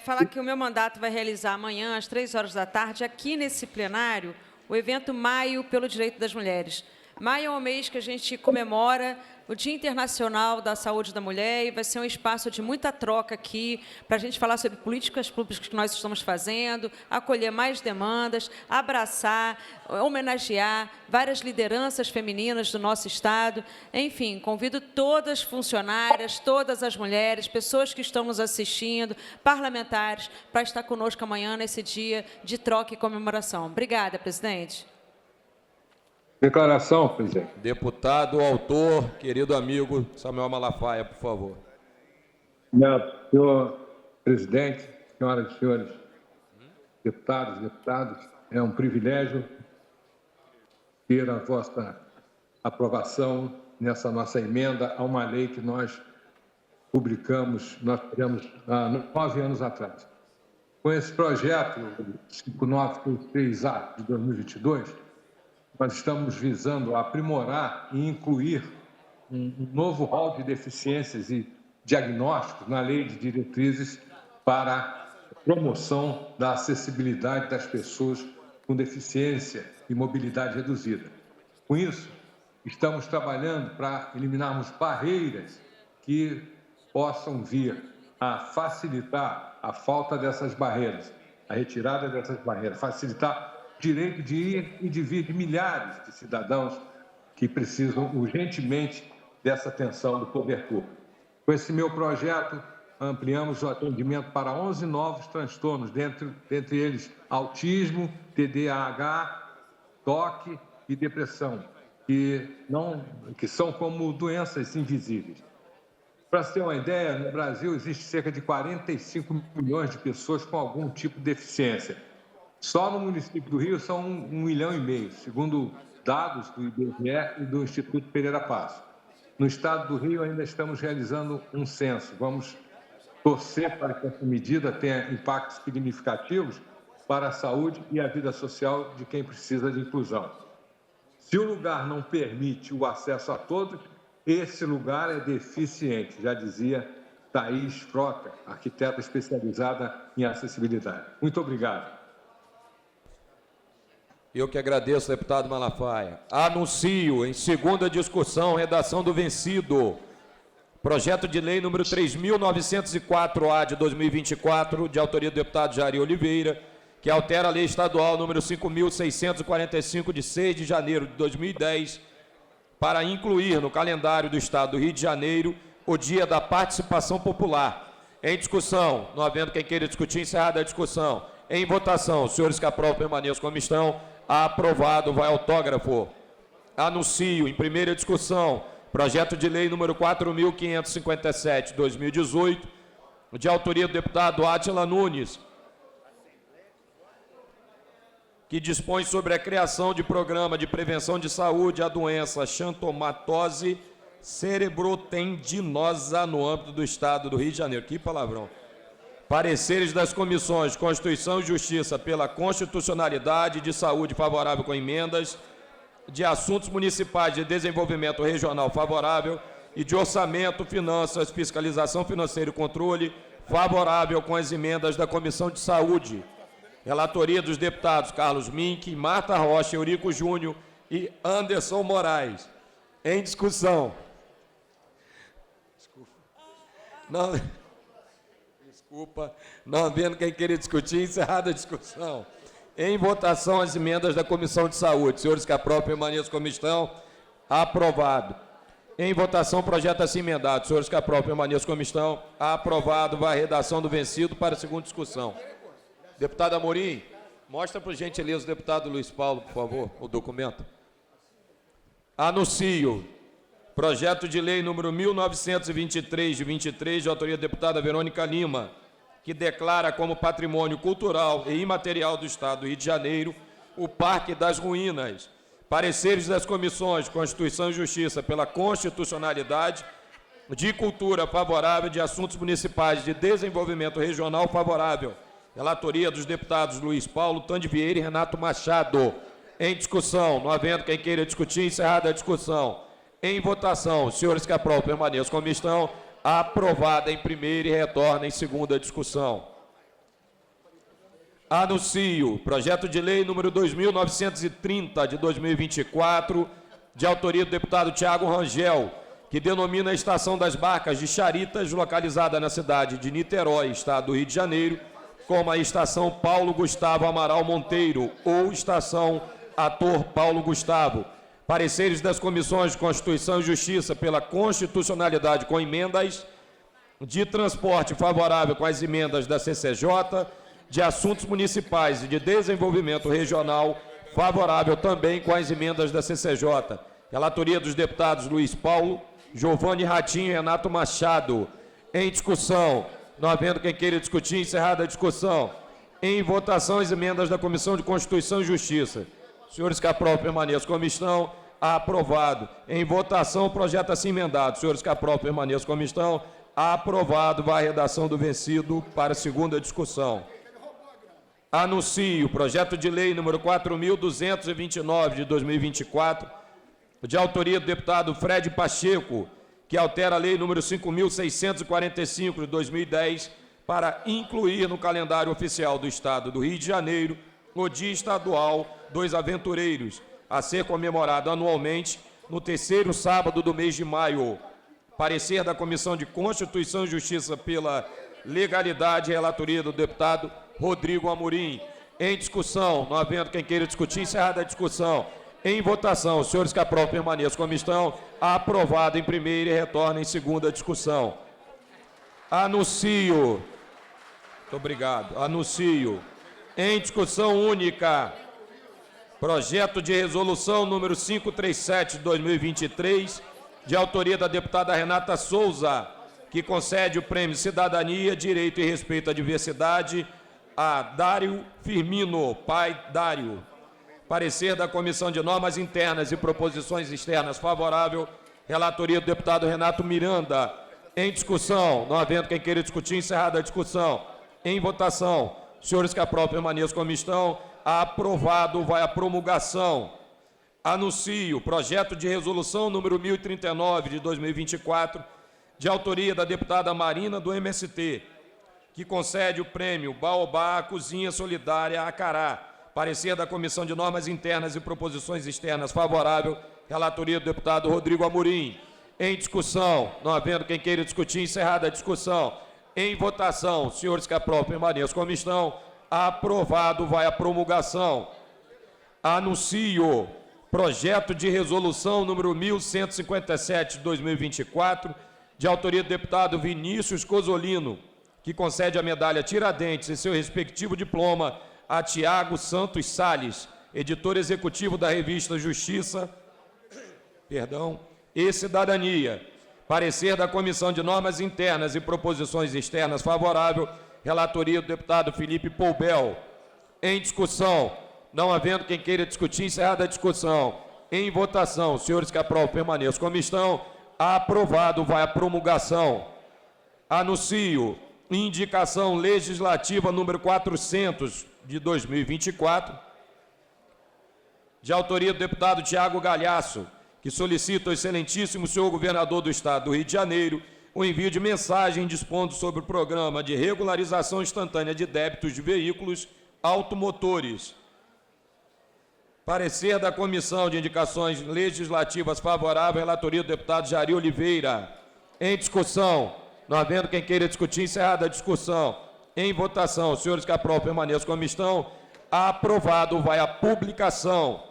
falar que o meu mandato vai realizar amanhã, às 3 horas da tarde, aqui nesse plenário, o evento Maio pelo Direito das Mulheres. Maio é um mês que a gente comemora o Dia Internacional da Saúde da Mulher e vai ser um espaço de muita troca aqui para a gente falar sobre políticas públicas que nós estamos fazendo, acolher mais demandas, abraçar, homenagear várias lideranças femininas do nosso Estado. Enfim, convido todas as funcionárias, todas as mulheres, pessoas que estão nos assistindo, parlamentares, para estar conosco amanhã nesse dia de troca e comemoração. Obrigada, presidente. Declaração, presidente. Deputado, autor, querido amigo Samuel Malafaia, por favor. Senhor presidente, senhoras e senhores deputados e deputadas, é um privilégio ter a vossa aprovação nessa nossa emenda a uma lei que nós publicamos, nós tivemos há 9 anos atrás. Com esse projeto 5933A de 2022, nós estamos visando aprimorar e incluir um novo rol de deficiências e diagnósticos na Lei de Diretrizes para a promoção da acessibilidade das pessoas com deficiência e mobilidade reduzida. Com isso, estamos trabalhando para eliminarmos barreiras que possam vir a facilitar a falta dessas barreiras, a retirada dessas barreiras, facilitar direito de ir e de vir de milhares de cidadãos que precisam urgentemente dessa atenção do poder público. Com esse meu projeto, ampliamos o atendimento para 11 novos transtornos, dentre eles autismo, TDAH, toque e depressão, que são como doenças invisíveis. Para se ter uma ideia, no Brasil existe cerca de 45 milhões de pessoas com algum tipo de deficiência. Só no município do Rio são 1,5 milhão, segundo dados do IBGE e do Instituto Pereira Passo. No estado do Rio ainda estamos realizando um censo. Vamos torcer para que essa medida tenha impactos significativos para a saúde e a vida social de quem precisa de inclusão. Se o lugar não permite o acesso a todos, esse lugar é deficiente, já dizia Thaís Frota, arquiteta especializada em acessibilidade. Muito obrigado. Eu que agradeço, deputado Malafaia. Anuncio em segunda discussão, redação do vencido, projeto de lei número 3.904-A de 2024, de autoria do deputado Jair Oliveira, que altera a lei estadual número 5.645, de 6 de janeiro de 2010, para incluir no calendário do Estado do Rio de Janeiro o Dia da Participação Popular. Em discussão, não havendo quem queira discutir, encerrada a discussão. Em votação, os senhores que aprovam permaneçam como estão. Aprovado, vai autógrafo. Anuncio em primeira discussão, projeto de lei número 4.557, de 2018, de autoria do deputado Átila Nunes, que dispõe sobre a criação de programa de prevenção de saúde à doença xantomatose cerebrotendinosa no âmbito do Estado do Rio de Janeiro. Que palavrão. Pareceres das comissões de Constituição e Justiça pela Constitucionalidade, de Saúde favorável com emendas, de Assuntos Municipais de Desenvolvimento Regional favorável e de Orçamento, Finanças, Fiscalização Financeira e Controle favorável com as emendas da Comissão de Saúde. Relatoria dos deputados Carlos Mink, Marta Rocha, Eurico Júnior e Anderson Moraes. Em discussão. Não havendo quem queira discutir, encerrada a discussão. Em votação, as emendas da Comissão de Saúde. Senhores que aprovam, permaneçam como estão. Aprovado. Em votação, projeto assim emendado. Senhores que aprovam, permaneçam como estão. Aprovado. Vai a redação do vencido para a segunda discussão. Deputado Amorim, mostra por gentileza o deputado Luiz Paulo, por favor, o documento. Anuncio. Projeto de lei número 1923, de 23, de autoria da deputada Verônica Lima, que declara como patrimônio cultural e imaterial do Estado do Rio de Janeiro o Parque das Ruínas. Pareceres das comissões de Constituição e Justiça pela Constitucionalidade, de Cultura favorável, de Assuntos Municipais de Desenvolvimento Regional favorável. Relatoria dos deputados Luiz Paulo, Tande Vieira e Renato Machado. Em discussão, não havendo quem queira discutir, encerrada a discussão. Em votação, os senhores que aprovam permaneçam como estão. Aprovada em primeira e retorna em segunda discussão. Anuncio projeto de lei número 2.930, de 2024, de autoria do deputado Tiago Rangel, que denomina a Estação das Barcas de Charitas, localizada na cidade de Niterói, Estado do Rio de Janeiro, como a Estação Paulo Gustavo Amaral Monteiro, ou Estação Ator Paulo Gustavo. Pareceres das comissões de Constituição e Justiça pela Constitucionalidade com emendas, de Transporte favorável com as emendas da CCJ, de Assuntos Municipais e de Desenvolvimento Regional favorável também com as emendas da CCJ. Relatoria dos deputados Luiz Paulo, Giovanni Ratinho e Renato Machado. Em discussão, não havendo quem queira discutir, encerrada a discussão. Em votação, as emendas da Comissão de Constituição e Justiça. Senhores que aprovam, permaneçam como estão. Aprovado. Em votação, o projeto assim emendado. Senhores que aprovam, permaneçam como estão. Aprovado. Vai a redação do vencido para a segunda discussão. Anuncio o projeto de lei número 4.229, de 2024, de autoria do deputado Fred Pacheco, que altera a lei número 5.645, de 2010, para incluir no calendário oficial do Estado do Rio de Janeiro o Dia Estadual dos Aventureiros, a ser comemorado anualmente no terceiro sábado do mês de maio. Parecer da Comissão de Constituição e Justiça pela Legalidade e relatoria do deputado Rodrigo Amorim. Em discussão, não havendo quem queira discutir, encerrada a discussão. Em votação, os senhores que aprovam permaneçam como estão. Aprovado em primeira e retorna em segunda discussão. Anuncio. Muito obrigado. Anuncio. Em discussão única, projeto de resolução número 537 de 2023, de autoria da deputada Renata Souza, que concede o Prêmio Cidadania, Direito e Respeito à Diversidade a Dário Firmino, pai Dário. Parecer da Comissão de Normas Internas e Proposições Externas favorável. Relatoria do deputado Renato Miranda. Em discussão, não havendo quem queira discutir, encerrada a discussão. Em votação, senhores que aprovam permaneçam como estão. Aprovado, vai à promulgação. Anuncio o projeto de resolução número 1039 de 2024, de autoria da deputada Marina do MST, que concede o prêmio Baobá Cozinha Solidária Acará. Parecer da Comissão de Normas Internas e Proposições Externas favorável. Relatoria do deputado Rodrigo Amorim. Em discussão, não havendo quem queira discutir, encerrada a discussão. Em votação, senhores que aprovam permaneçam como estão. Aprovado, vai à promulgação. Anuncio projeto de resolução número 1157 de 2024, de autoria do deputado Vinícius Cosolino, que concede a medalha Tiradentes e seu respectivo diploma a Tiago Santos Salles, editor executivo da revista Justiça, e Cidadania. Parecer da Comissão de Normas Internas e Proposições Externas favorável. Relatoria do deputado Felipe Poubel. Em discussão, não havendo quem queira discutir, encerrada a discussão. Em votação, senhores que aprovam permaneçam como estão. Aprovado, vai à promulgação. Anuncio indicação legislativa número 400 de 2024, de autoria do deputado Tiago Galhaço, que solicita ao excelentíssimo senhor governador do Estado do Rio de Janeiro o envio de mensagem dispondo sobre o programa de regularização instantânea de débitos de veículos automotores. Parecer da Comissão de Indicações Legislativas favorável, relatoria do deputado Jari Oliveira. Em discussão, não havendo quem queira discutir, encerrada a discussão. Em votação, senhores que aprovam permaneçam como estão. Aprovado, vai à publicação.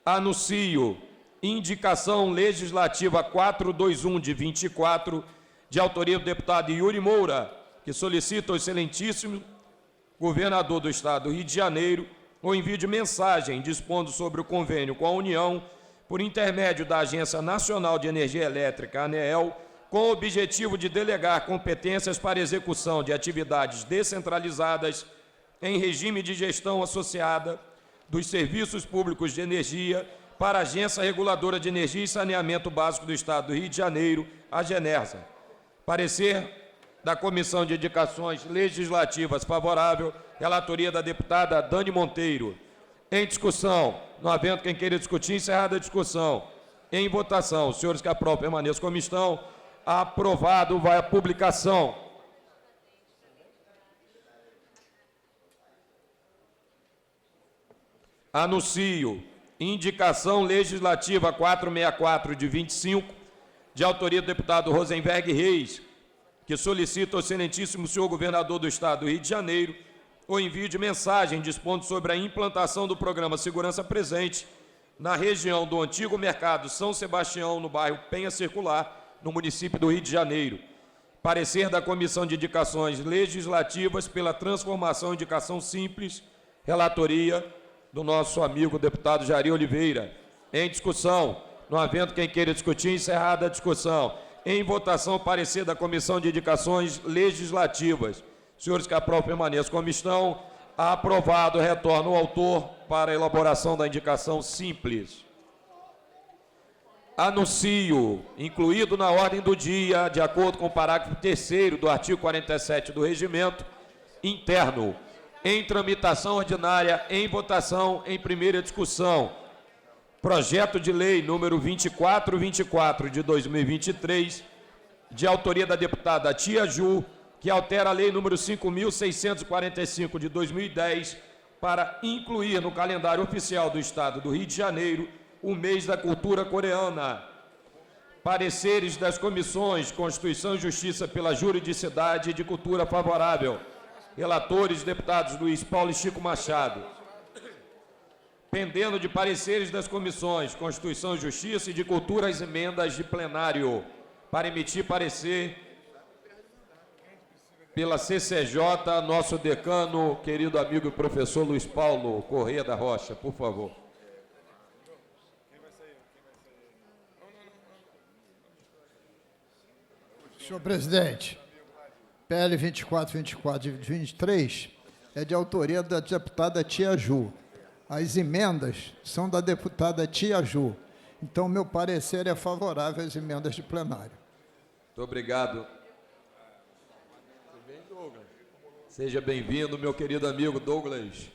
Anuncio indicação legislativa 421 de 24, de autoria do deputado Yuri Moura, que solicita ao excelentíssimo governador do Estado do Rio de Janeiro o envio de mensagem dispondo sobre o convênio com a União, por intermédio da Agência Nacional de Energia Elétrica, ANEEL, com o objetivo de delegar competências para execução de atividades descentralizadas em regime de gestão associada dos serviços públicos de energia para a Agência Reguladora de Energia e Saneamento Básico do Estado do Rio de Janeiro, a Genersa. Parecer da Comissão de Indicações Legislativas favorável, relatoria da deputada Dani Monteiro. Em discussão, não havendo quem queira discutir, encerrada a discussão. Em votação, os senhores que aprovam permaneçam como estão. Aprovado, vai à publicação. Anuncio indicação legislativa 464 de 25, de autoria do deputado Rosenberg Reis, que solicita ao excelentíssimo senhor governador do Estado do Rio de Janeiro o envio de mensagem dispondo sobre a implantação do programa Segurança Presente na região do antigo mercado São Sebastião, no bairro Penha Circular, no município do Rio de Janeiro. Parecer da Comissão de Indicações Legislativas pela transformação em indicação simples, relatoria do nosso amigo deputado Jari Oliveira. Em discussão, não havendo quem queira discutir, encerrada a discussão. Em votação, parecer da Comissão de Indicações Legislativas. Senhores que aprovam permaneçam como estão. Aprovado, retorna o autor para a elaboração da indicação simples. Anuncio, incluído na ordem do dia, de acordo com o parágrafo 3º do artigo 47 do Regimento Interno, em tramitação ordinária, em votação, em primeira discussão, projeto de lei número 2424 de 2023, de autoria da deputada Tia Ju, que altera a lei número 5.645 de 2010, para incluir no calendário oficial do Estado do Rio de Janeiro o mês da cultura coreana. Pareceres das comissões Constituição e Justiça pela Juridicidade e de Cultura favorável. Relatores, deputados Luiz Paulo e Chico Machado. Pendendo de pareceres das comissões Constituição e Justiça e de Cultura as emendas de plenário. Para emitir parecer pela CCJ, nosso decano, querido amigo e professor Luiz Paulo Corrêa da Rocha, por favor. Senhor presidente, PL 2424 de 23 é de autoria da deputada Tia Ju. As emendas são da deputada Tia Ju. Então, meu parecer é favorável às emendas de plenário. Muito obrigado. Seja bem-vindo, meu querido amigo Douglas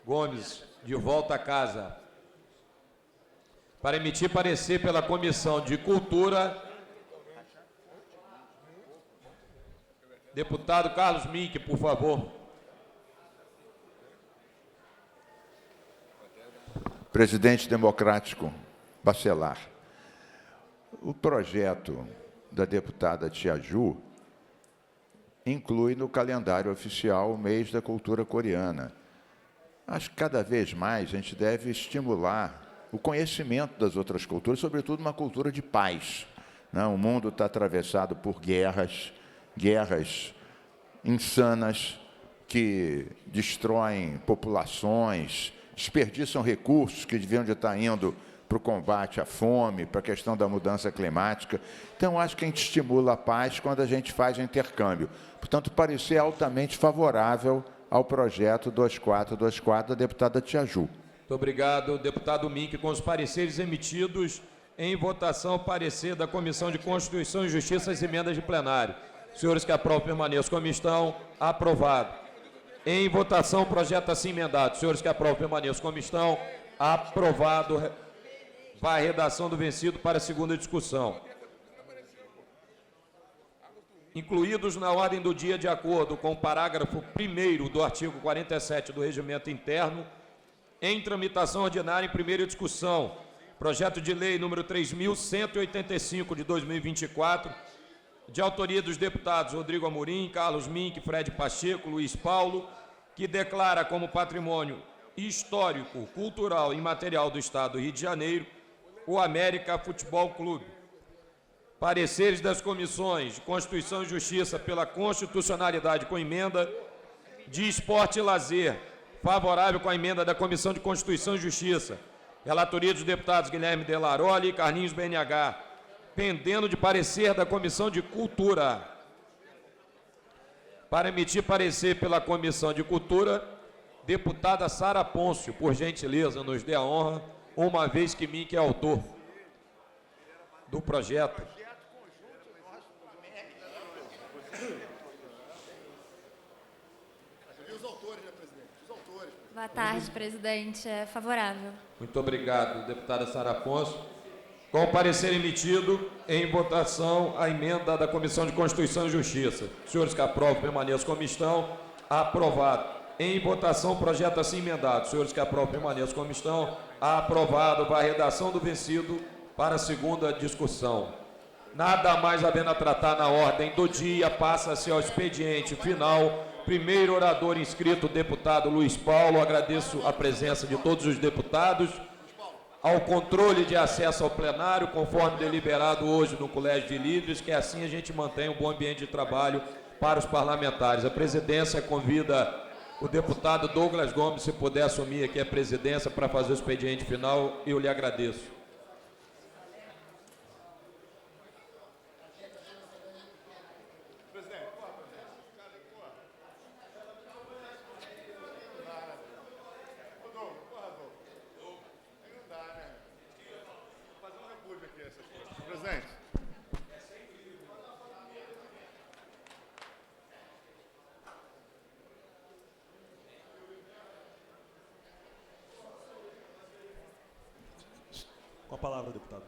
Gomes, de volta a casa. Para emitir parecer pela Comissão de Cultura, deputado Carlos Mink, por favor. Presidente democrático Bacelar, o projeto da deputada Tia Ju inclui no calendário oficial o mês da cultura coreana. Acho que cada vez mais a gente deve estimular o conhecimento das outras culturas, sobretudo uma cultura de paz. O mundo está atravessado por guerras insanas que destroem populações, desperdiçam recursos que deviam de estar indo para o combate à fome, para a questão da mudança climática. Então, acho que a gente estimula a paz quando a gente faz o intercâmbio. Portanto, parecer altamente favorável ao projeto 2424 da deputada Tia Ju. Muito obrigado, deputado Mink. Com os pareceres emitidos, em votação, parecer da Comissão de Constituição e Justiça, as emendas de plenário. Senhores que aprovam, permaneçam como estão. Aprovado. Em votação, projeto assim emendado. Senhores que aprovam, permaneçam como estão. Aprovado. Vai a redação do vencido para a segunda discussão. Incluídos na ordem do dia, de acordo com o parágrafo 1º do artigo 47 do Regimento Interno, em tramitação ordinária em primeira discussão, projeto de lei número 3.185 de 2024, de autoria dos deputados Rodrigo Amorim, Carlos Mink, Fred Pacheco, Luiz Paulo, que declara como patrimônio histórico, cultural e material do Estado do Rio de Janeiro o América Futebol Clube. Pareceres das comissões de Constituição e Justiça pela constitucionalidade com emenda, de Esporte e Lazer, favorável com a emenda da Comissão de Constituição e Justiça, relatoria dos deputados Guilherme Delaroli e Carlinhos BNH, pendendo de parecer da Comissão de Cultura. Para emitir parecer pela Comissão de Cultura, deputada Sara Pôncio, por gentileza, nos dê a honra, uma vez que Mink é autor do projeto. Boa tarde, presidente. É favorável. Muito obrigado, deputada Sara Pôncio. Com o parecer emitido, em votação, a emenda da Comissão de Constituição e Justiça. Senhores que aprovam, permaneçam como estão. Aprovado. Em votação, projeto assim emendado. Senhores que aprovam, permaneçam como estão. Aprovado. Vai a redação do vencido para a segunda discussão. Nada mais havendo a tratar na ordem do dia, passa-se ao expediente final. Primeiro orador inscrito, o deputado Luiz Paulo. Agradeço a presença de todos os deputados. Ao controle de acesso ao plenário, conforme deliberado hoje no Colégio de Líderes, que assim a gente mantém um bom ambiente de trabalho para os parlamentares. A presidência convida o deputado Douglas Gomes, se puder assumir aqui a presidência para fazer o expediente final, eu lhe agradeço. Presidente. Com a palavra, deputado.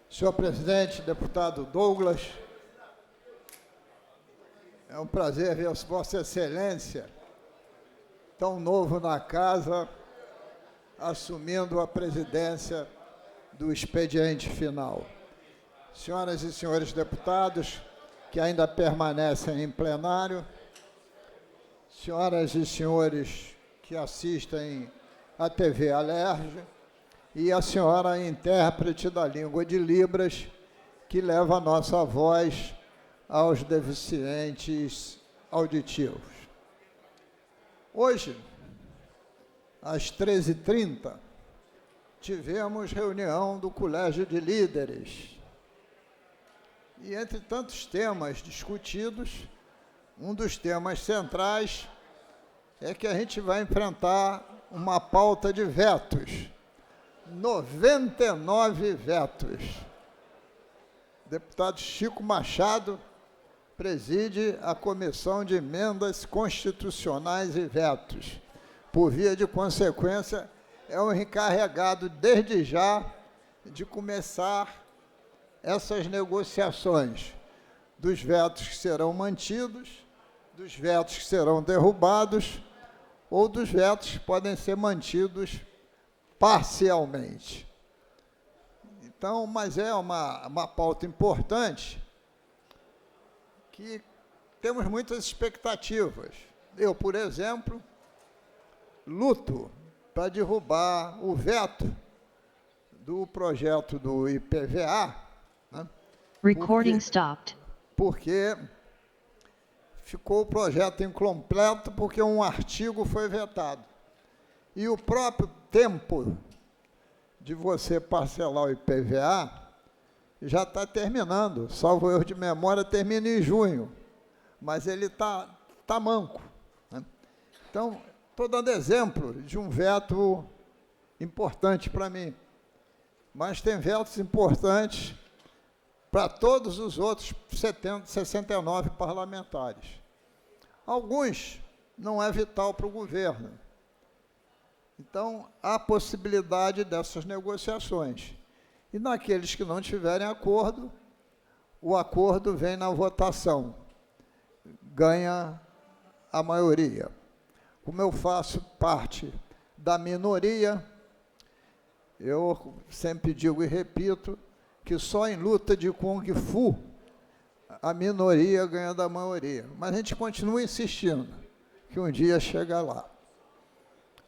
Senhor presidente, deputado Douglas, é um prazer ver Vossa Excelência, tão novo na casa, assumindo a presidência do expediente final. Senhoras e senhores deputados, que ainda permanecem em plenário, senhoras e senhores que assistem à TV Alerj, e a senhora intérprete da língua de Libras, que leva a nossa voz aos deficientes auditivos. Hoje, às 13h30, tivemos reunião do Colégio de Líderes. E, entre tantos temas discutidos, um dos temas centrais é que a gente vai enfrentar uma pauta de vetos. 99 vetos. O deputado Chico Machado preside a Comissão de Emendas Constitucionais e Vetos. Por via de consequência, é o encarregado, desde já, de começar essas negociações dos vetos que serão mantidos, dos vetos que serão derrubados, ou dos vetos que podem ser mantidos parcialmente. Então, mas é uma pauta importante, que temos muitas expectativas. Eu, por exemplo, luto para derrubar o veto do projeto do IPVA, né? Recording stopped. Porque ficou o projeto incompleto porque um artigo foi vetado. E o próprio tempo de você parcelar o IPVA já está terminando, salvo erro de memória, termina em junho, mas ele está manco, né? Então, estou dando exemplo de um veto importante para mim, mas tem vetos importantes para todos os outros 69 parlamentares. Alguns não é vital para o governo. Então, há possibilidade dessas negociações. E naqueles que não tiverem acordo, o acordo vem na votação, ganha a maioria. Como eu faço parte da minoria, eu sempre digo e repito que só em luta de Kung Fu a minoria ganha da maioria. Mas a gente continua insistindo que um dia chega lá.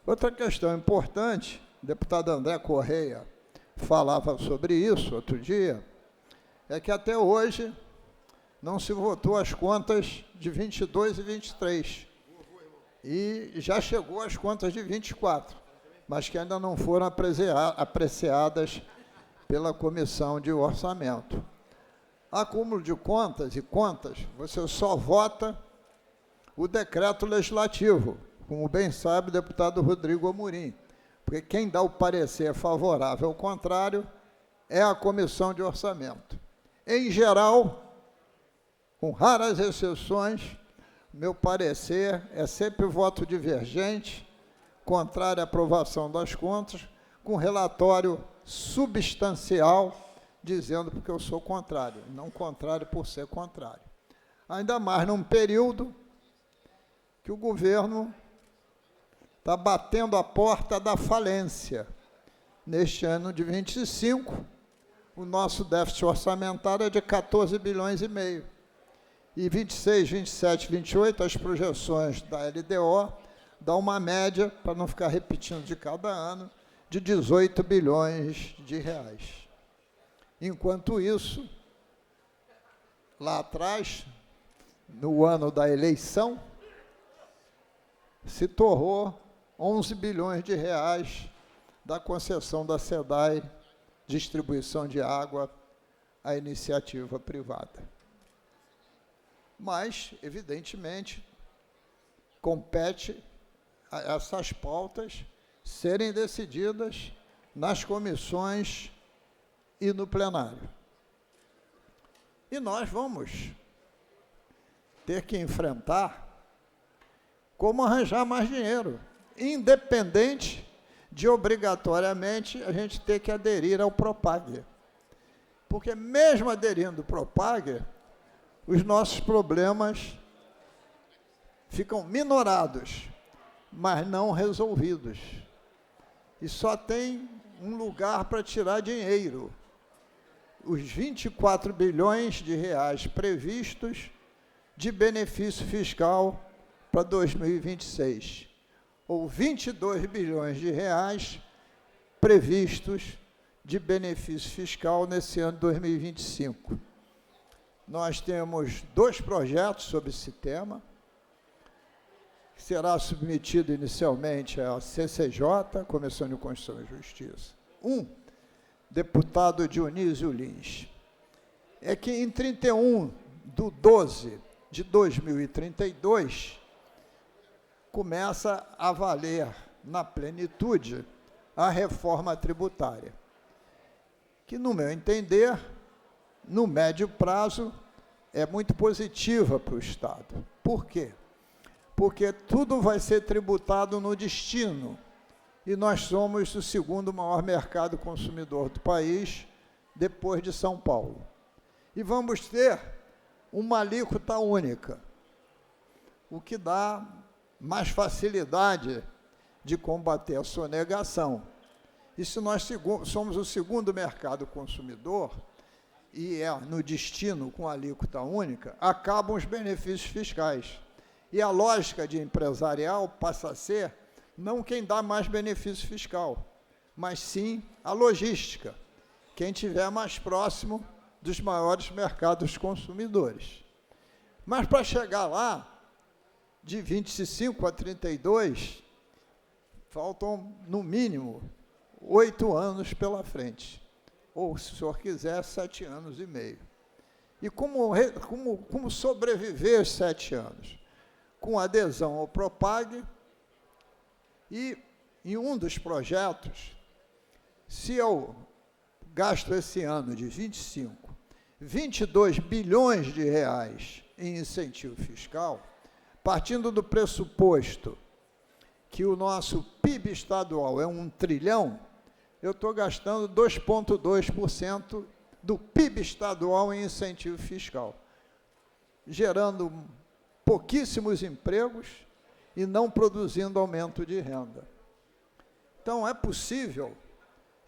Outra questão importante, o deputado André Correia falava sobre isso outro dia, é que até hoje não se votou as contas de 22 e 23. E já chegou as contas de 24, mas que ainda não foram apreciadas pela Comissão de Orçamento. Acúmulo de contas e contas, você só vota o decreto legislativo, como bem sabe o deputado Rodrigo Amorim, porque quem dá o parecer favorável ao contrário é a Comissão de Orçamento. Em geral, com raras exceções, meu parecer é sempre voto divergente, contrário à aprovação das contas, com relatório substancial, dizendo porque eu sou contrário, não contrário por ser contrário. Ainda mais num período que o governo está batendo a porta da falência. Neste ano de 25, o nosso déficit orçamentário é de 14 bilhões e meio. E 26, 27, 28, as projeções da LDO dão uma média, para não ficar repetindo de cada ano, de 18 bilhões de reais. Enquanto isso, lá atrás, no ano da eleição, se torrou 11 bilhões de reais da concessão da SEDAI, distribuição de água à iniciativa privada. Mas, evidentemente, compete a essas pautas serem decididas nas comissões e no plenário. E nós vamos ter que enfrentar como arranjar mais dinheiro, independente de, obrigatoriamente, a gente ter que aderir ao Propag. Porque mesmo aderindo ao Propag, os nossos problemas ficam minorados, mas não resolvidos. E só tem um lugar para tirar dinheiro. Os 24 bilhões de reais previstos de benefício fiscal para 2026, ou 22 bilhões de reais previstos de benefício fiscal nesse ano de 2025. Nós temos 2 projetos sobre esse tema, que será submetido inicialmente à CCJ, Comissão de Constituição e Justiça. Deputado Dionísio Lins. É que em 31/12/2032, começa a valer na plenitude a reforma tributária, que, no meu entender, no médio prazo, é muito positiva para o Estado. Por quê? Porque tudo vai ser tributado no destino, e nós somos o segundo maior mercado consumidor do país, depois de São Paulo. E vamos ter uma alíquota única, o que dá mais facilidade de combater a sonegação. E se nós somos o segundo mercado consumidor, e é no destino com alíquota única, acabam os benefícios fiscais. E a lógica de empresarial passa a ser não quem dá mais benefício fiscal, mas sim a logística, quem estiver mais próximo dos maiores mercados consumidores. Mas para chegar lá, de 25 a 32, faltam, no mínimo, 8 anos pela frente. Ou, se o senhor quiser, 7 anos e meio. E como sobreviver os 7 anos? Com adesão ao Propag, e em um dos projetos, se eu gasto esse ano de 22 bilhões de reais em incentivo fiscal, partindo do pressuposto que o nosso PIB estadual é 1 trilhão, eu estou gastando 2,2% do PIB estadual em incentivo fiscal, gerando pouquíssimos empregos e não produzindo aumento de renda. Então, é possível,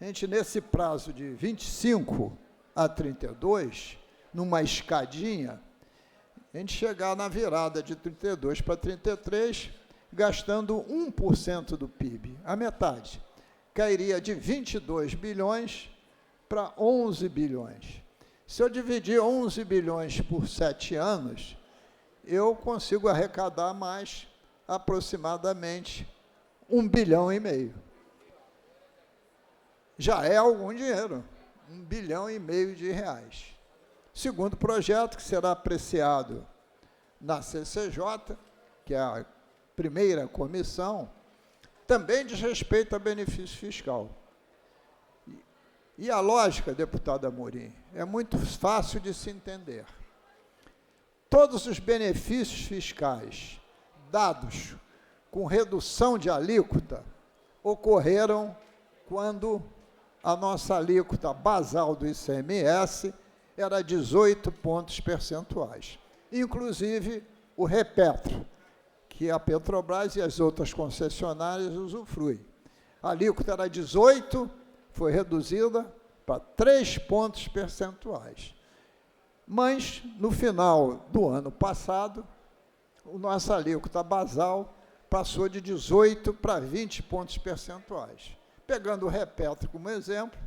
a gente, nesse prazo de 25 a 32, numa escadinha, a gente chegar na virada de 32 para 33, gastando 1% do PIB, a metade. Cairia de 22 bilhões para 11 bilhões. Se eu dividir 11 bilhões por 7 anos, eu consigo arrecadar mais aproximadamente 1,5 bilhão. Já é algum dinheiro, 1,5 bilhão de reais. Segundo projeto, que será apreciado na CCJ, que é a primeira comissão, também diz respeito a benefício fiscal. E a lógica, deputada Amorim, é muito fácil de se entender. Todos os benefícios fiscais dados com redução de alíquota ocorreram quando a nossa alíquota basal do ICMS era 18 pontos percentuais. Inclusive o Repetro, que a Petrobras e as outras concessionárias usufruem. A alíquota era 18, foi reduzida para 3 pontos percentuais. Mas, no final do ano passado, a nossa alíquota basal passou de 18 para 20 pontos percentuais. Pegando o Repetro como exemplo,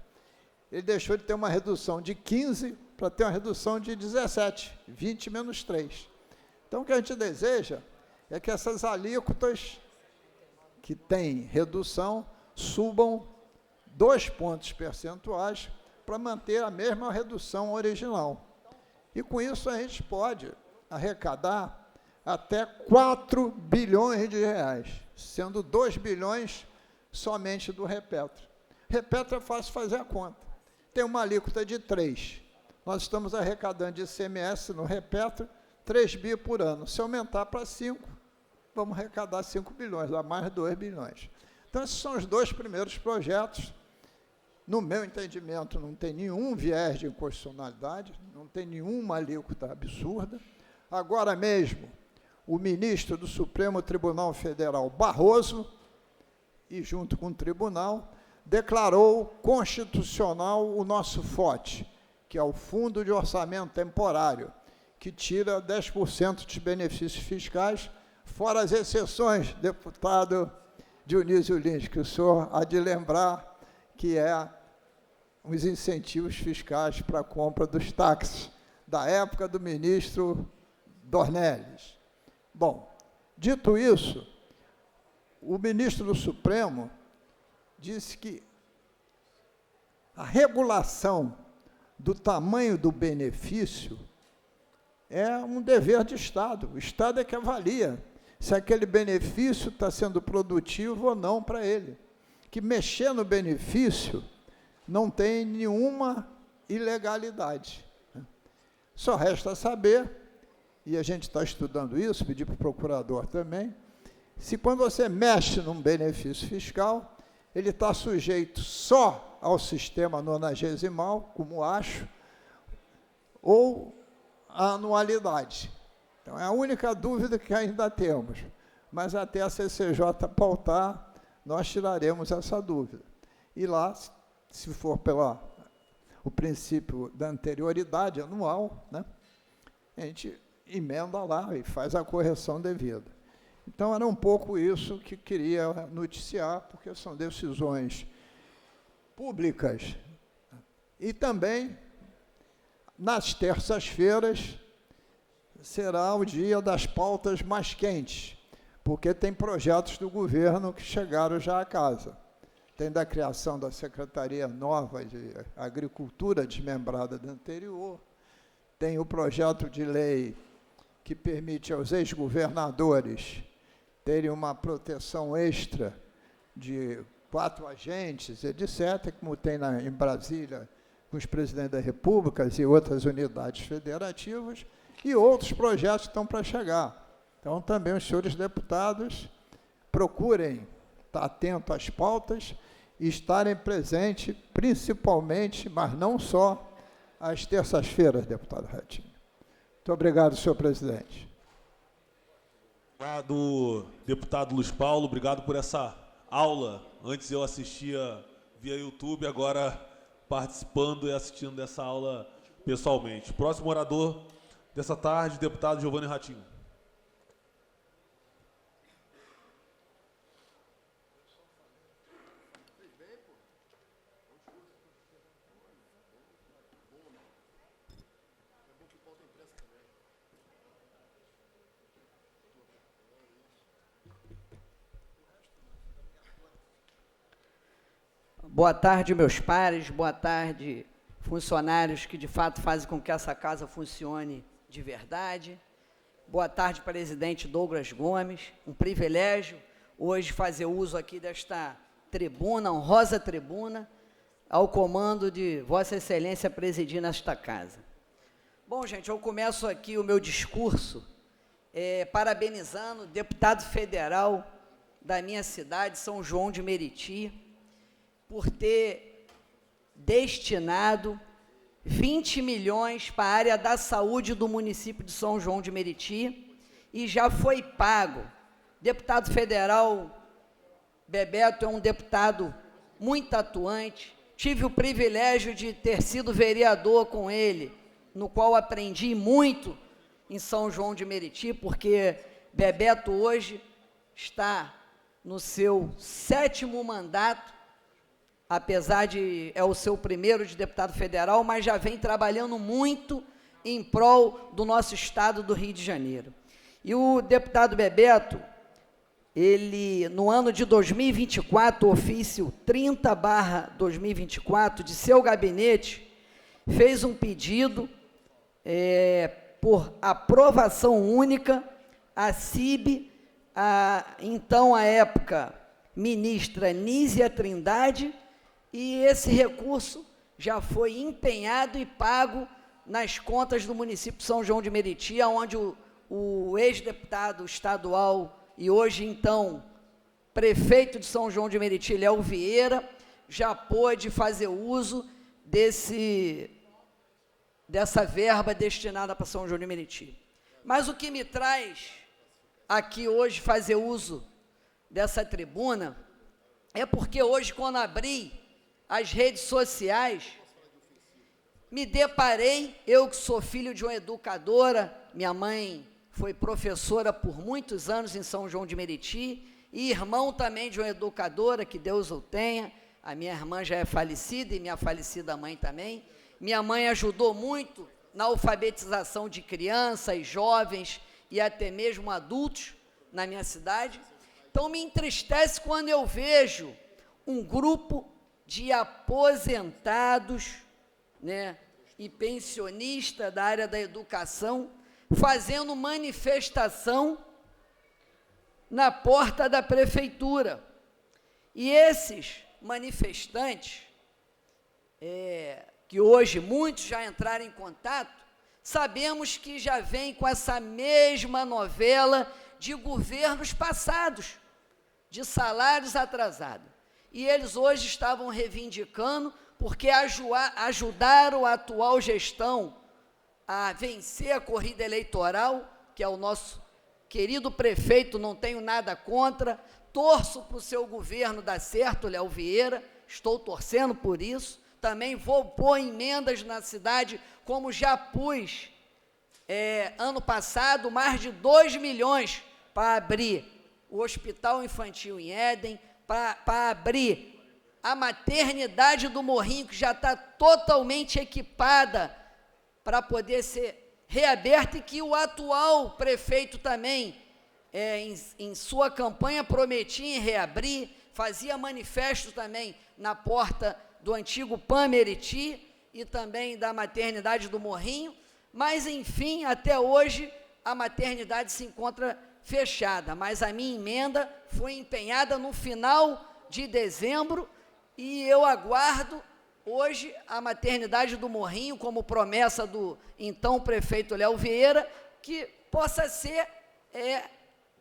ele deixou de ter uma redução de 15 para ter uma redução de 17, 20 menos 3. Então, o que a gente deseja é que essas alíquotas que têm redução subam 2 pontos percentuais para manter a mesma redução original. E com isso a gente pode arrecadar até 4 bilhões de reais, sendo 2 bilhões somente do Repetro. Repetro é fácil fazer a conta. Tem uma alíquota de 3. Nós estamos arrecadando de ICMS no Repetro 3 bi por ano. Se aumentar para 5, vamos arrecadar 5 bilhões, dá mais 2 bilhões. Então, esses são os 2 primeiros projetos. No meu entendimento, não tem nenhum viés de inconstitucionalidade, não tem nenhuma alíquota absurda. Agora mesmo, o ministro do Supremo Tribunal Federal, Barroso, e junto com o tribunal, declarou constitucional o nosso FOT, que é o Fundo de Orçamento Temporário, que tira 10% dos benefícios fiscais, fora as exceções, deputado Dionísio Lins, que o senhor há de lembrar que é os incentivos fiscais para a compra dos táxis, da época do ministro Dornelles. Bom, dito isso, o ministro do Supremo disse que a regulação do tamanho do benefício é um dever de Estado. O Estado é que avalia. se aquele benefício está sendo produtivo ou não para ele. Que mexer no benefício não tem nenhuma ilegalidade. Só resta saber, e a gente está estudando isso, pedi para o procurador também, se quando você mexe num benefício fiscal, ele está sujeito só ao sistema nonagesimal, como acho, ou à anualidade. Então, é a única dúvida que ainda temos. Mas até a CCJ pautar, nós tiraremos essa dúvida. E lá, se for pelo princípio da anterioridade anual, né, a gente emenda lá e faz a correção devida. Então, era um pouco isso que queria noticiar, porque são decisões públicas. E também, nas terças-feiras, será o dia das pautas mais quentes, porque tem projetos do governo que chegaram já à casa. Tem da criação da Secretaria Nova de Agricultura, desmembrada da anterior, tem o projeto de lei que permite aos ex-governadores terem uma proteção extra de 4 agentes, etc., como tem em Brasília com os presidentes da República e outras unidades federativas, e outros projetos estão para chegar. Então, também os senhores deputados procurem estar atentos às pautas e estarem presentes, principalmente, mas não só, às terças-feiras, deputado Ratinho. Muito obrigado, senhor presidente. Obrigado, deputado Luiz Paulo. Obrigado por essa aula. Antes eu assistia via YouTube, agora participando e assistindo dessa aula pessoalmente. Próximo orador dessa tarde, deputado Giovanni Ratinho. Boa tarde, meus pares, boa tarde, funcionários que de fato fazem com que essa casa funcione de verdade. Boa tarde, presidente Douglas Gomes. Um privilégio hoje fazer uso aqui desta tribuna, honrosa tribuna, ao comando de Vossa Excelência presidir nesta casa. Bom, gente, eu começo aqui o meu discurso parabenizando o deputado federal da minha cidade, São João de Meriti, por ter destinado 20 milhões para a área da saúde do município de São João de Meriti e já foi pago. Deputado federal Bebeto é um deputado muito atuante, tive o privilégio de ter sido vereador com ele, no qual aprendi muito em São João de Meriti, porque Bebeto hoje está no seu 7º mandato, apesar de é o seu primeiro de deputado federal, mas já vem trabalhando muito em prol do nosso estado do Rio de Janeiro. E o deputado Bebeto, ele, no ano de 2024, ofício 30/2024, de seu gabinete, fez um pedido por aprovação única à CIB, então, à época, ministra Nízia Trindade, e esse recurso já foi empenhado e pago nas contas do município de São João de Meriti, onde o ex-deputado estadual e hoje, então, prefeito de São João de Meriti, Léo Vieira, já pôde fazer uso dessa verba destinada para São João de Meriti. Mas o que me traz aqui hoje fazer uso dessa tribuna é porque hoje, quando abri as redes sociais, me deparei, eu que sou filho de uma educadora, minha mãe foi professora por muitos anos em São João de Meriti, e irmão também de uma educadora, que Deus o tenha, a minha irmã já é falecida e minha falecida mãe também. Minha mãe ajudou muito na alfabetização de crianças, jovens e até mesmo adultos na minha cidade. Então, me entristece quando eu vejo um grupo de aposentados, né, e pensionistas da área da educação fazendo manifestação na porta da prefeitura. E esses manifestantes, que hoje muitos já entraram em contato, sabemos que já vem com essa mesma novela de governos passados, de salários atrasados. E eles hoje estavam reivindicando, porque ajudaram a atual gestão a vencer a corrida eleitoral, que é o nosso querido prefeito, não tenho nada contra, torço para o seu governo dar certo, Léo Vieira, estou torcendo por isso, também vou pôr emendas na cidade, como já pus ano passado, mais de 2 milhões para abrir o Hospital Infantil em Éden, para abrir a maternidade do Morrinho, que já está totalmente equipada para poder ser reaberta, e que o atual prefeito também, em sua campanha, prometia em reabrir, fazia manifesto também na porta do antigo PAN Meriti e também da maternidade do Morrinho, mas, enfim, até hoje a maternidade se encontra fechada, mas a minha emenda foi empenhada no final de dezembro e eu aguardo hoje a maternidade do Morrinho, como promessa do então prefeito Léo Vieira, que possa ser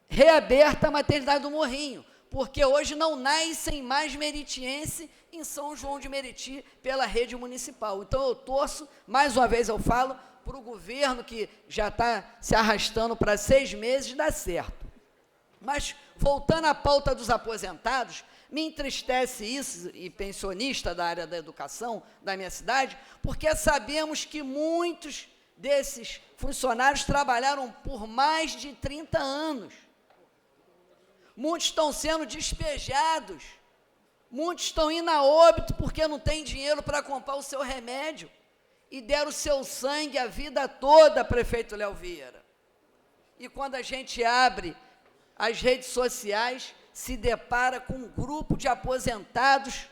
reaberta a maternidade do Morrinho, porque hoje não nascem mais meritiense em São João de Meriti pela rede municipal. Então eu torço, mais uma vez eu falo, para o governo que já está se arrastando para 6 meses, dar certo. Mas, voltando à pauta dos aposentados, me entristece isso, e pensionista da área da educação da minha cidade, porque sabemos que muitos desses funcionários trabalharam por mais de 30 anos. Muitos estão sendo despejados, muitos estão indo a óbito porque não tem dinheiro para comprar o seu remédio, e deram o seu sangue a vida toda, prefeito Léo Vieira. E quando a gente abre as redes sociais, se depara com um grupo de aposentados,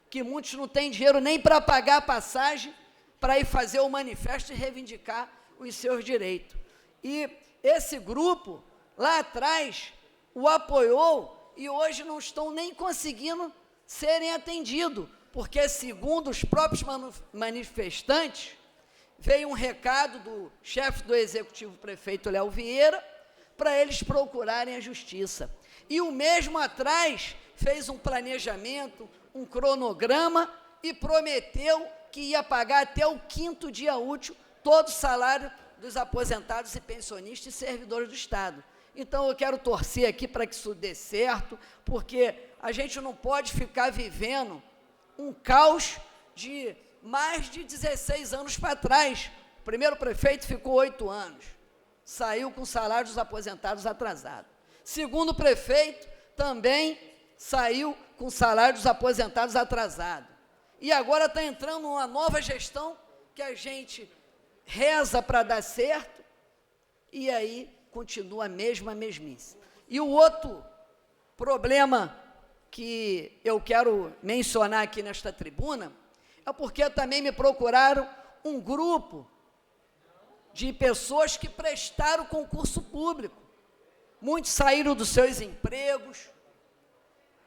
que muitos não têm dinheiro nem para pagar a passagem, para ir fazer o manifesto e reivindicar os seus direitos. E esse grupo, lá atrás, o apoiou, e hoje não estão nem conseguindo serem atendidos, porque, segundo os próprios manifestantes, veio um recado do chefe do executivo, prefeito Léo Vieira, para eles procurarem a justiça. E o mesmo atrás fez um planejamento, um cronograma, e prometeu que ia pagar até o 5º dia útil todo o salário dos aposentados e pensionistas e servidores do Estado. Então, eu quero torcer aqui para que isso dê certo, porque a gente não pode ficar vivendo um caos de mais de 16 anos para trás. O primeiro prefeito ficou 8 anos, saiu com o salário dos aposentados atrasado. Segundo prefeito, também saiu com o salário dos aposentados atrasado. E agora está entrando uma nova gestão, que a gente reza para dar certo, e aí continua a mesma mesmice. E o outro problema que eu quero mencionar aqui nesta tribuna é porque também me procuraram um grupo de pessoas que prestaram concurso público. Muitos saíram dos seus empregos,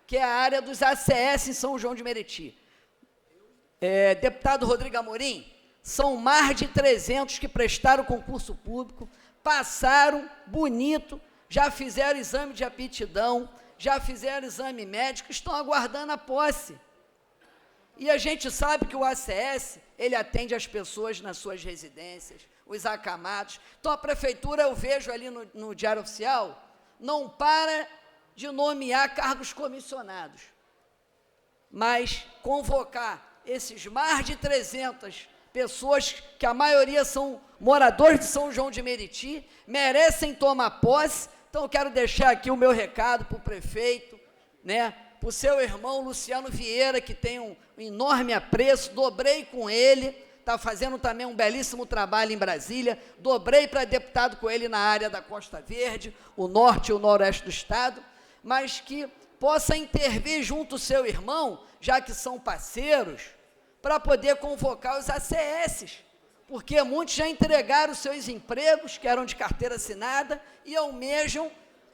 que é a área dos ACS em São João de Meriti. Deputado Rodrigo Amorim, são mais de 300 que prestaram concurso público, passaram bonito, já fizeram exame de aptidão, já fizeram exame médico, estão aguardando a posse. E a gente sabe que o ACS, ele atende as pessoas nas suas residências, os acamados. Então, a prefeitura, eu vejo ali no Diário Oficial, não para de nomear cargos comissionados, mas convocar esses mais de 300 pessoas, que a maioria são moradores de São João de Meriti, merecem tomar posse. Então, eu quero deixar aqui o meu recado para o prefeito, para o seu irmão Luciano Vieira, que tem um enorme apreço, dobrei com ele, está fazendo também um belíssimo trabalho em Brasília, dobrei para deputado com ele na área da Costa Verde, o norte e o noroeste do estado, mas que possa intervir junto ao seu irmão, já que são parceiros, para poder convocar os ACS, porque muitos já entregaram seus empregos, que eram de carteira assinada, e almejam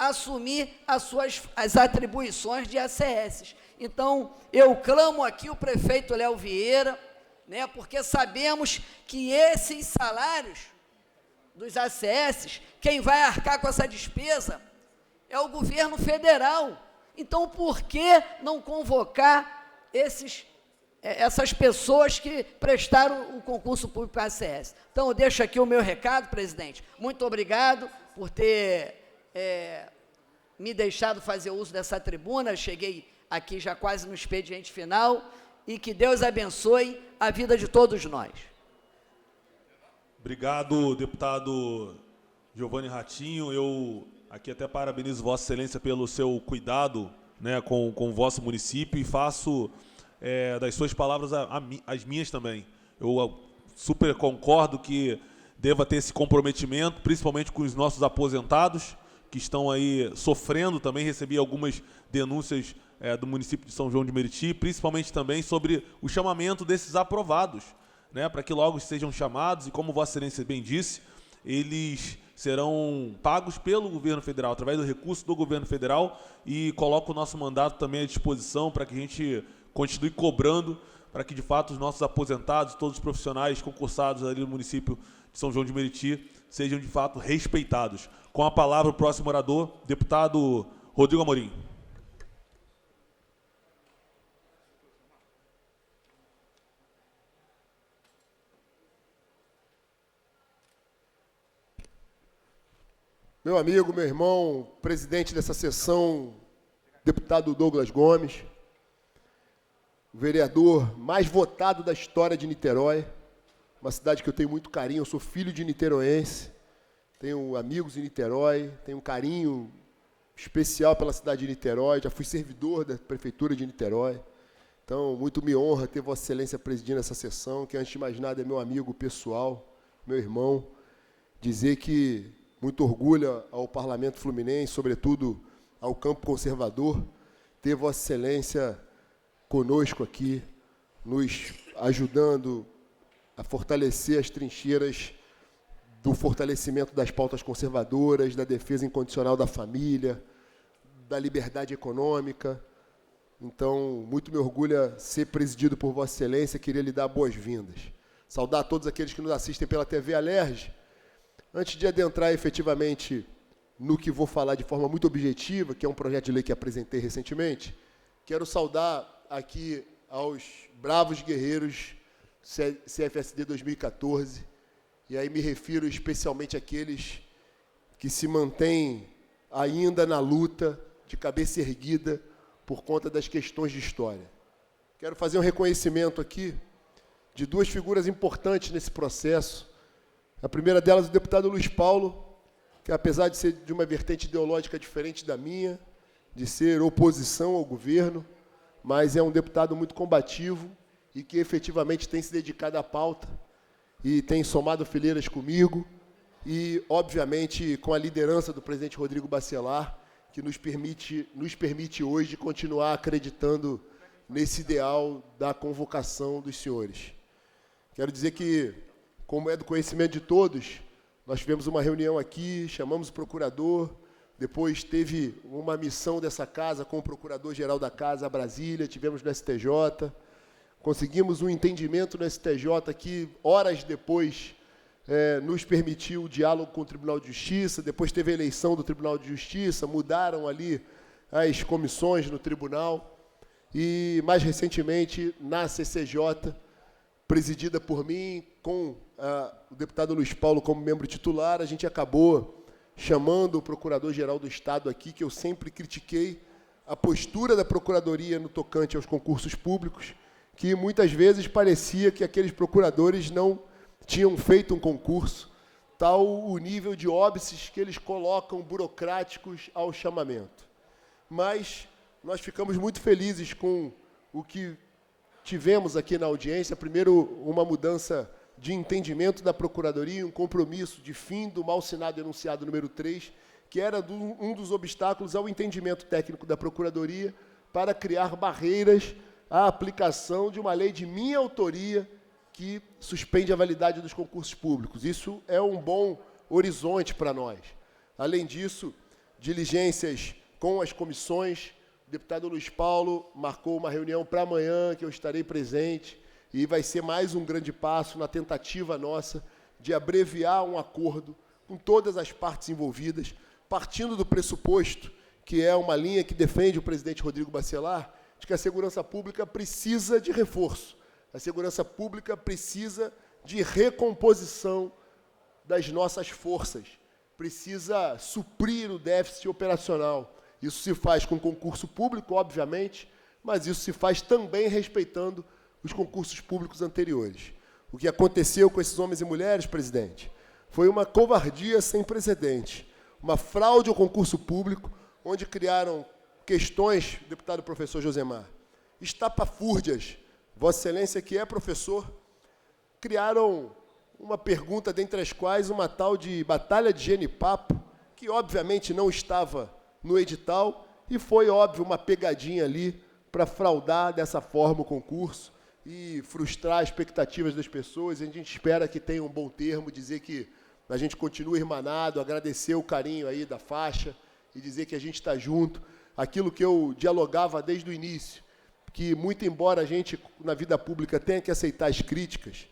assumir as atribuições de ACS. Então, eu clamo aqui o prefeito Léo Vieira, né, porque sabemos que esses salários dos ACS, quem vai arcar com essa despesa é o governo federal. Então, por que não convocar essas pessoas que prestaram o concurso público para a ACS? Então, eu deixo aqui o meu recado, presidente. Muito obrigado por ter me deixado fazer uso dessa tribuna. Eu cheguei aqui já quase no expediente final, e que Deus abençoe a vida de todos nós. Obrigado, deputado Giovanni Ratinho. Eu aqui até parabenizo Vossa Excelência pelo seu cuidado, né, com o vosso município, e faço das suas palavras as minhas também. Eu super concordo que deva ter esse comprometimento, principalmente com os nossos aposentados, que estão aí sofrendo também. Recebi algumas denúncias do município de São João de Meriti, principalmente também sobre o chamamento desses aprovados, né, para que logo sejam chamados, e como Vossa Excelência bem disse, eles serão pagos pelo governo federal, através do recurso do governo federal, e coloco o nosso mandato também à disposição para que a gente continue cobrando, para que de fato os nossos aposentados, todos os profissionais concursados ali no município de São João de Meriti, sejam de fato respeitados. Com a palavra o próximo orador, deputado Rodrigo Amorim. Meu amigo, meu irmão, presidente dessa sessão, deputado Douglas Gomes, o vereador mais votado da história de Niterói, uma cidade que eu tenho muito carinho. Eu sou filho de niteroense, tenho amigos em Niterói, tenho um carinho especial pela cidade de Niterói, já fui servidor da prefeitura de Niterói. Então, muito me honra ter Vossa Excelência presidindo essa sessão, que antes de mais nada é meu amigo pessoal, meu irmão. Dizer que muito orgulho ao Parlamento Fluminense, sobretudo ao campo conservador, ter Vossa Excelência conosco aqui, nos ajudando a fortalecer as trincheiras do fortalecimento das pautas conservadoras, da defesa incondicional da família, da liberdade econômica. Então, muito me orgulha ser presidido por Vossa Excelência. Queria lhe dar boas-vindas. Saudar todos aqueles que nos assistem pela TV Alerj. Antes de adentrar efetivamente no que vou falar de forma muito objetiva, que é um projeto de lei que apresentei recentemente, quero saudar aqui aos bravos guerreiros CFSD 2014, e aí me refiro especialmente àqueles que se mantêm ainda na luta, de cabeça erguida, por conta das questões de história. Quero fazer um reconhecimento aqui de duas figuras importantes nesse processo. A primeira delas, o deputado Luiz Paulo, que apesar de ser de uma vertente ideológica diferente da minha, de ser oposição ao governo, mas é um deputado muito combativo e que efetivamente tem se dedicado à pauta e tem somado fileiras comigo e, obviamente, com a liderança do presidente Rodrigo Bacelar, que nos permite hoje continuar acreditando nesse ideal da convocação dos senhores. Quero dizer que, como é do conhecimento de todos, nós tivemos uma reunião aqui, chamamos o procurador, depois teve uma missão dessa casa com o procurador-geral da casa a Brasília, tivemos no STJ, conseguimos um entendimento no STJ que, horas depois, nos permitiu o diálogo com o Tribunal de Justiça, depois teve a eleição do Tribunal de Justiça, mudaram ali as comissões no tribunal, e, mais recentemente, na CCJ, presidida por mim, com o deputado Luiz Paulo como membro titular, a gente acabou chamando o Procurador-Geral do Estado aqui, que eu sempre critiquei a postura da Procuradoria no tocante aos concursos públicos, que muitas vezes parecia que aqueles procuradores não tinham feito um concurso, tal o nível de óbices que eles colocam burocráticos ao chamamento. Mas nós ficamos muito felizes com o que tivemos aqui na audiência. Primeiro, uma mudança de entendimento da Procuradoria, um compromisso de fim do mal-sinado enunciado número 3, que era um dos obstáculos ao entendimento técnico da Procuradoria para criar barreiras à aplicação de uma lei de minha autoria que suspende a validade dos concursos públicos. Isso é um bom horizonte para nós. Além disso, diligências com as comissões. O deputado Luiz Paulo marcou uma reunião para amanhã, que eu estarei presente, e vai ser mais um grande passo na tentativa nossa de abreviar um acordo com todas as partes envolvidas, partindo do pressuposto, que é uma linha que defende o presidente Rodrigo Bacelar, de que a segurança pública precisa de reforço. A segurança pública precisa de recomposição das nossas forças, precisa suprir o déficit operacional. Isso se faz com concurso público, obviamente, mas isso se faz também respeitando os concursos públicos anteriores. O que aconteceu com esses homens e mulheres, presidente, foi uma covardia sem precedente, uma fraude ao concurso público, onde criaram questões, deputado professor Josemar, estapafúrdias. Vossa Excelência, que é professor, criaram uma pergunta, dentre as quais uma tal de batalha de genipapo, que obviamente não estava no edital, e foi, óbvio, uma pegadinha ali para fraudar dessa forma o concurso e frustrar as expectativas das pessoas. A gente espera que tenha um bom termo, dizer que a gente continua irmanado, agradecer o carinho aí da faixa e dizer que a gente está junto. Aquilo que eu dialogava desde o início, que muito embora a gente, na vida pública, tenha que aceitar as críticas,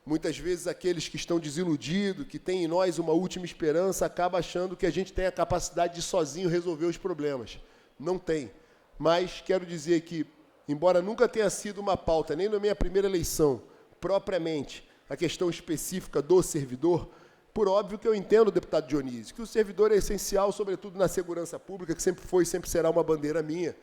muitas vezes aqueles que estão desiludidos, que têm em nós uma última esperança, acabam achando que a gente tem a capacidade de sozinho resolver os problemas. Não tem. Mas quero dizer que, embora nunca tenha sido uma pauta, nem na minha primeira eleição, propriamente, a questão específica do servidor, por óbvio que eu entendo, deputado Dionísio, que o servidor é essencial, sobretudo na segurança pública, que sempre foi e sempre será uma bandeira minha.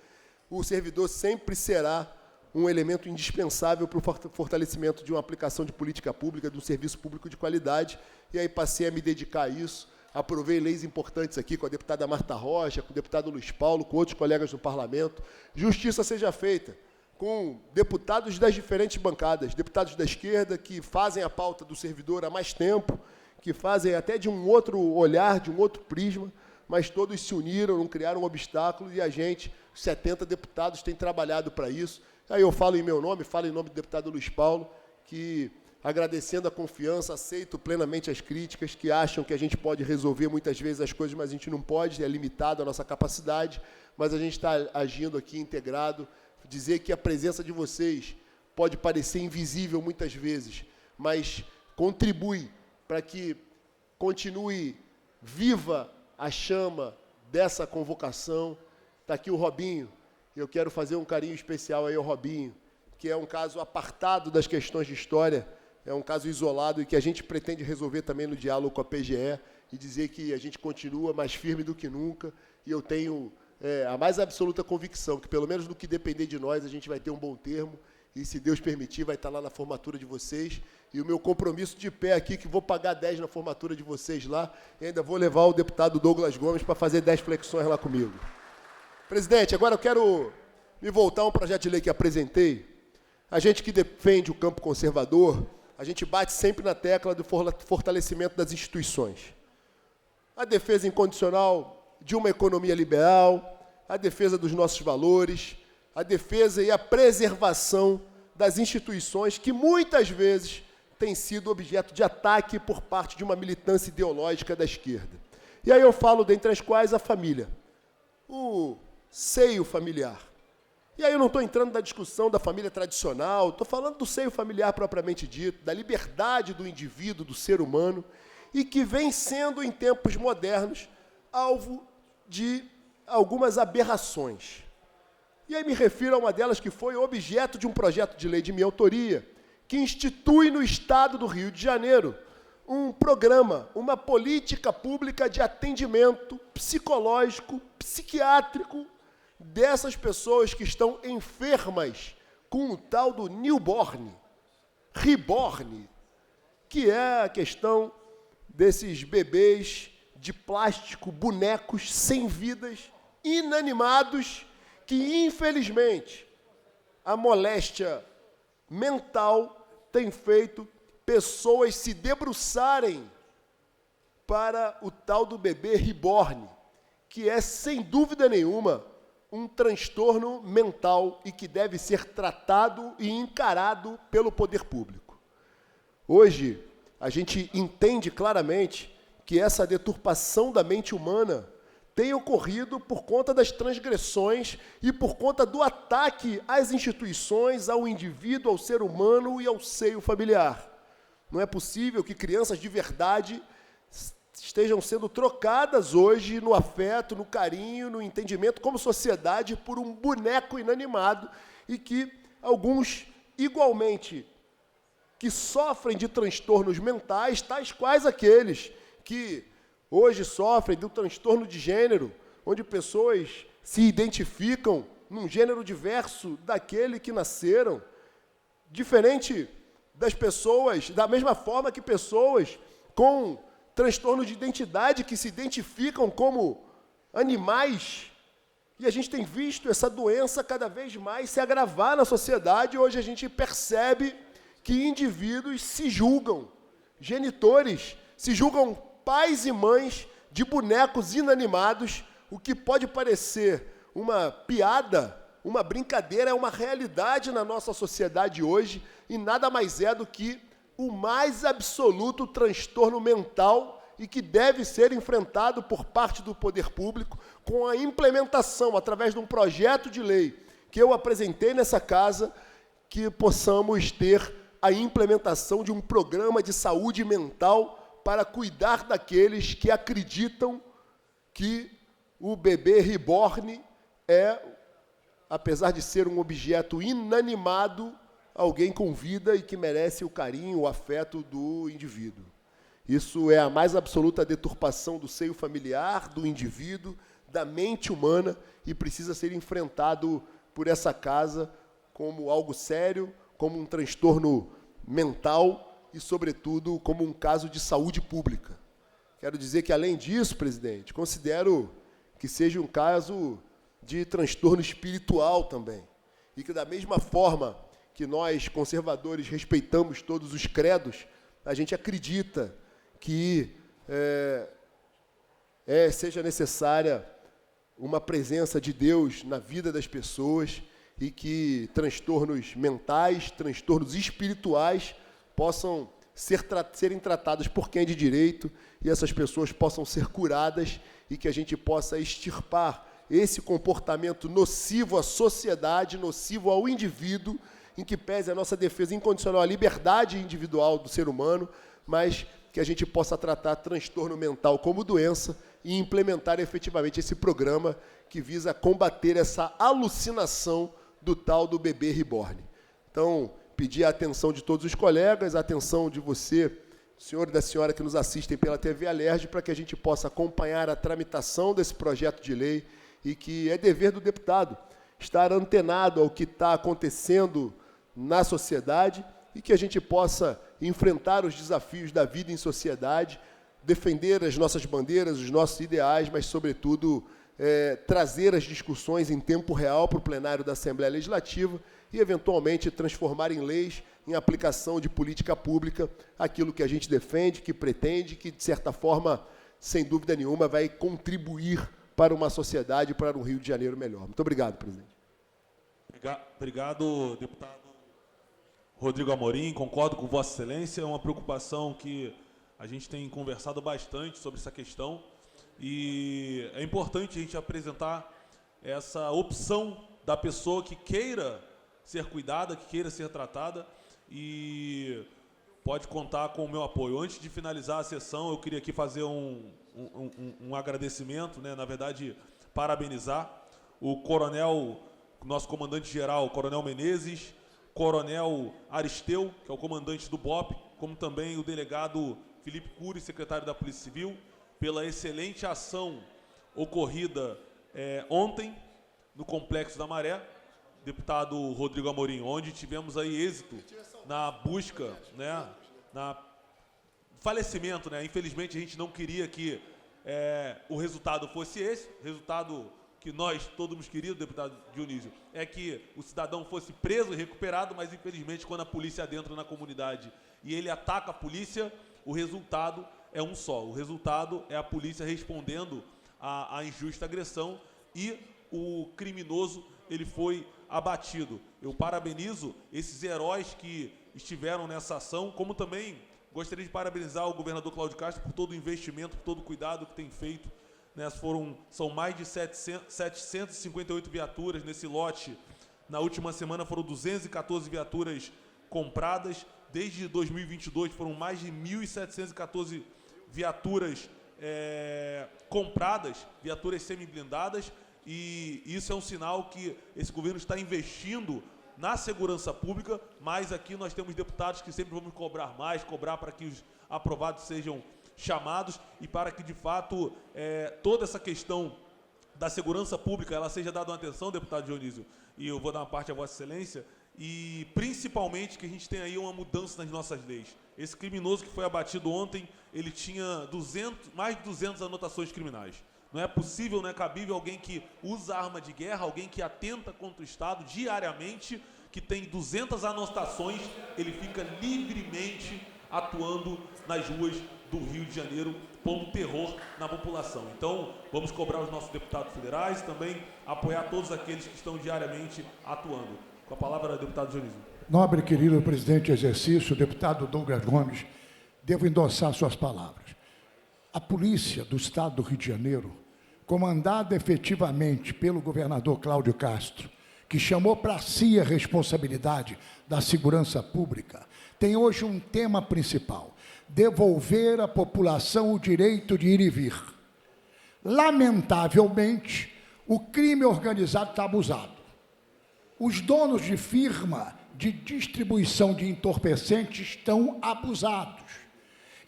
O servidor sempre será um elemento indispensável para o fortalecimento de uma aplicação de política pública, de um serviço público de qualidade, e aí passei a me dedicar a isso. Aprovei leis importantes aqui com a deputada Marta Rocha, com o deputado Luiz Paulo, com outros colegas do parlamento. Justiça seja feita com deputados das diferentes bancadas, deputados da esquerda que fazem a pauta do servidor há mais tempo, que fazem até de um outro olhar, de um outro prisma, mas todos se uniram, não criaram um obstáculo, e a gente, os 70 deputados, tem trabalhado para isso. Aí eu falo em meu nome, falo em nome do deputado Luiz Paulo, que, agradecendo a confiança, aceito plenamente as críticas, que acham que a gente pode resolver muitas vezes as coisas, mas a gente não pode, é limitado a nossa capacidade, mas a gente está agindo aqui integrado. Dizer que a presença de vocês pode parecer invisível muitas vezes, mas contribui para que continue viva a chama dessa convocação. Está aqui o Robinho. Eu quero fazer um carinho especial aí ao Robinho, que é um caso apartado das questões de história, é um caso isolado e que a gente pretende resolver também no diálogo com a PGE e dizer que a gente continua mais firme do que nunca, e eu tenho a mais absoluta convicção que, pelo menos no que depender de nós, a gente vai ter um bom termo e, se Deus permitir, vai estar lá na formatura de vocês. E o meu compromisso de pé aqui, que vou pagar 10 na formatura de vocês lá, e ainda vou levar o deputado Douglas Gomes para fazer 10 flexões lá comigo. Presidente, agora eu quero me voltar a um projeto de lei que apresentei. A gente que defende o campo conservador, a gente bate sempre na tecla do fortalecimento das instituições. A defesa incondicional de uma economia liberal, a defesa dos nossos valores, a defesa e a preservação das instituições que muitas vezes têm sido objeto de ataque por parte de uma militância ideológica da esquerda. E aí eu falo, dentre as quais, a família. O seio familiar. E aí eu não estou entrando na discussão da família tradicional, estou falando do seio familiar propriamente dito, da liberdade do indivíduo, do ser humano, e que vem sendo, em tempos modernos, alvo de algumas aberrações. E aí me refiro a uma delas que foi objeto de um projeto de lei de minha autoria, que institui no Estado do Rio de Janeiro um programa, uma política pública de atendimento psicológico, psiquiátrico, dessas pessoas que estão enfermas com o tal do newborn, reborn, que é a questão desses bebês de plástico, bonecos sem vidas, inanimados, que, infelizmente, a moléstia mental tem feito pessoas se debruçarem para o tal do bebê reborn, que é, sem dúvida nenhuma, um transtorno mental e que deve ser tratado e encarado pelo poder público. Hoje, a gente entende claramente que essa deturpação da mente humana tem ocorrido por conta das transgressões e por conta do ataque às instituições, ao indivíduo, ao ser humano e ao seio familiar. Não é possível que crianças de verdade estejam sendo trocadas hoje no afeto, no carinho, no entendimento como sociedade por um boneco inanimado e que alguns, igualmente, que sofrem de transtornos mentais, tais quais aqueles que hoje sofrem do transtorno de gênero, onde pessoas se identificam num gênero diverso daquele que nasceram, diferente das pessoas, da mesma forma que pessoas com transtorno de identidade que se identificam como animais. E a gente tem visto essa doença cada vez mais se agravar na sociedade. Hoje a gente percebe que indivíduos se julgam, genitores, se julgam pais e mães de bonecos inanimados, o que pode parecer uma piada, uma brincadeira, é uma realidade na nossa sociedade hoje, e nada mais é do que o mais absoluto transtorno mental e que deve ser enfrentado por parte do poder público com a implementação, através de um projeto de lei que eu apresentei nessa casa, que possamos ter a implementação de um programa de saúde mental para cuidar daqueles que acreditam que o bebê reborn é, apesar de ser um objeto inanimado, alguém com vida e que merece o carinho, o afeto do indivíduo. Isso é a mais absoluta deturpação do seio familiar, do indivíduo, da mente humana, e precisa ser enfrentado por essa casa como algo sério, como um transtorno mental e, sobretudo, como um caso de saúde pública. Quero dizer que, além disso, presidente, considero que seja um caso de transtorno espiritual também. E que, da mesma forma que nós, conservadores, respeitamos todos os credos, a gente acredita que seja necessária uma presença de Deus na vida das pessoas e que transtornos mentais, transtornos espirituais possam serem tratados por quem é de direito e essas pessoas possam ser curadas e que a gente possa extirpar esse comportamento nocivo à sociedade, nocivo ao indivíduo, em que pese a nossa defesa incondicional à liberdade individual do ser humano, mas que a gente possa tratar transtorno mental como doença e implementar efetivamente esse programa que visa combater essa alucinação do tal do bebê reborn. Então, pedir a atenção de todos os colegas, a atenção de você, senhor e da senhora que nos assistem pela TV Alerj, para que a gente possa acompanhar a tramitação desse projeto de lei e que é dever do deputado estar antenado ao que está acontecendo na sociedade e que a gente possa enfrentar os desafios da vida em sociedade, defender as nossas bandeiras, os nossos ideais, mas, sobretudo, trazer as discussões em tempo real para o plenário da Assembleia Legislativa e, eventualmente, transformar em leis, em aplicação de política pública, aquilo que a gente defende, que pretende, que, de certa forma, sem dúvida nenhuma, vai contribuir para uma sociedade, para um Rio de Janeiro melhor. Muito obrigado, presidente. Obrigado, deputado Rodrigo Amorim. Concordo com Vossa Excelência. É uma preocupação que a gente tem conversado bastante sobre essa questão e é importante a gente apresentar essa opção da pessoa que queira ser cuidada, que queira ser tratada e pode contar com o meu apoio. Antes de finalizar a sessão, eu queria aqui fazer um agradecimento, né? Na verdade, parabenizar o coronel, nosso comandante-geral, Coronel Menezes, Coronel Aristeu, que é o comandante do BOP, como também o delegado Felipe Cury, secretário da Polícia Civil, pela excelente ação ocorrida ontem no Complexo da Maré, deputado Rodrigo Amorim, onde tivemos aí êxito na busca, né, na falecimento, né? Infelizmente a gente não queria que o resultado fosse esse, resultado que nós todos queríamos, deputado Dionísio, é que o cidadão fosse preso e recuperado, mas infelizmente quando a polícia adentra na comunidade e ele ataca a polícia, o resultado é um só. O resultado é a polícia respondendo à injusta agressão e o criminoso ele foi abatido. Eu parabenizo esses heróis que estiveram nessa ação, como também gostaria de parabenizar o governador Cláudio Castro por todo o investimento, por todo o cuidado que tem feito né? São mais de 758 viaturas nesse lote. Na última semana foram 214 viaturas compradas. Desde 2022 foram mais de 1.714 viaturas compradas, viaturas semi-blindadas, e isso é um sinal que esse governo está investindo na segurança pública, mas aqui nós temos deputados que sempre vamos cobrar mais, cobrar para que os aprovados sejam chamados e para que, de fato, toda essa questão da segurança pública ela seja dada uma atenção, deputado Dionísio, e eu vou dar uma parte a Vossa Excelência, e principalmente que a gente tem aí uma mudança nas nossas leis. Esse criminoso que foi abatido ontem, ele tinha mais de 200 anotações criminais. Não é possível, não é cabível alguém que usa arma de guerra, alguém que atenta contra o Estado diariamente, que tem 200 anotações, ele fica livremente atuando nas ruas do Rio de Janeiro, pondo terror na população. Então, vamos cobrar os nossos deputados federais e também apoiar todos aqueles que estão diariamente atuando. Com a palavra, deputado Dionísio. Nobre e querido presidente em exercício, deputado Douglas Gomes, devo endossar suas palavras. A polícia do Estado do Rio de Janeiro, comandada efetivamente pelo governador Cláudio Castro, que chamou para si a responsabilidade da segurança pública, tem hoje um tema principal: devolver à população o direito de ir e vir. Lamentavelmente, o crime organizado está abusado. Os donos de firma de distribuição de entorpecentes estão abusados.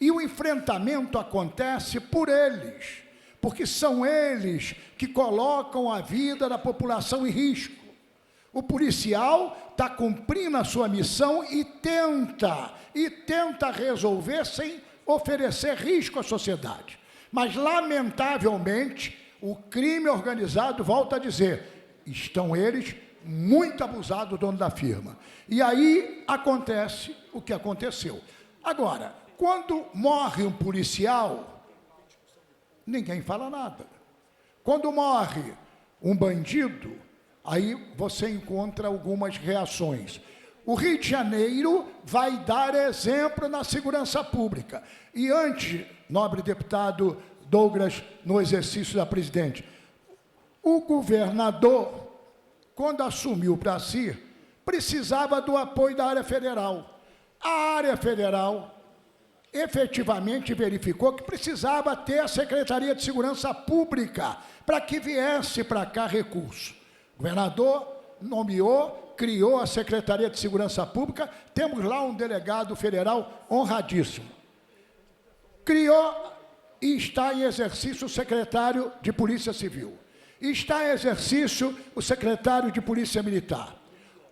E o enfrentamento acontece por eles, porque são eles que colocam a vida da população em risco. O policial está cumprindo a sua missão e tenta resolver sem oferecer risco à sociedade. Mas, lamentavelmente, o crime organizado, volta a dizer, estão eles muito abusados do dono da firma. E aí acontece o que aconteceu. Agora, quando morre um policial, ninguém fala nada. Quando morre um bandido, aí você encontra algumas reações. O Rio de Janeiro vai dar exemplo na segurança pública. E antes, nobre deputado Douglas, no exercício da presidente, o governador, quando assumiu para si, precisava do apoio da área federal. A área federal efetivamente verificou que precisava ter a Secretaria de Segurança Pública para que viesse para cá recurso. O governador nomeou, criou a Secretaria de Segurança Pública, temos lá um delegado federal honradíssimo. Criou e está em exercício o secretário de Polícia Civil. Está em exercício o secretário de Polícia Militar.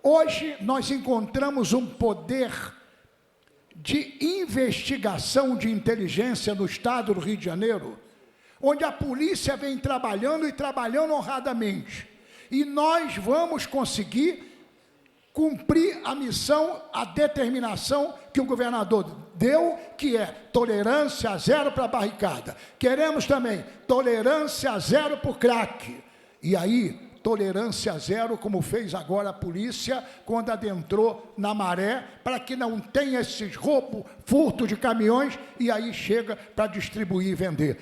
Hoje nós encontramos um poder de investigação de inteligência no Estado do Rio de Janeiro, onde a polícia vem trabalhando e trabalhando honradamente. E nós vamos conseguir cumprir a missão, a determinação que o governador deu, que é tolerância zero para a barricada. Queremos também tolerância zero para o crack. E aí, tolerância zero, como fez agora a polícia, quando adentrou na Maré, para que não tenha esses roubos, furto de caminhões, e aí chega para distribuir e vender.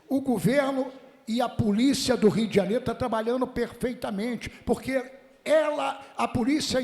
O governo e a polícia do Rio de Janeiro estão trabalhando perfeitamente, porque a polícia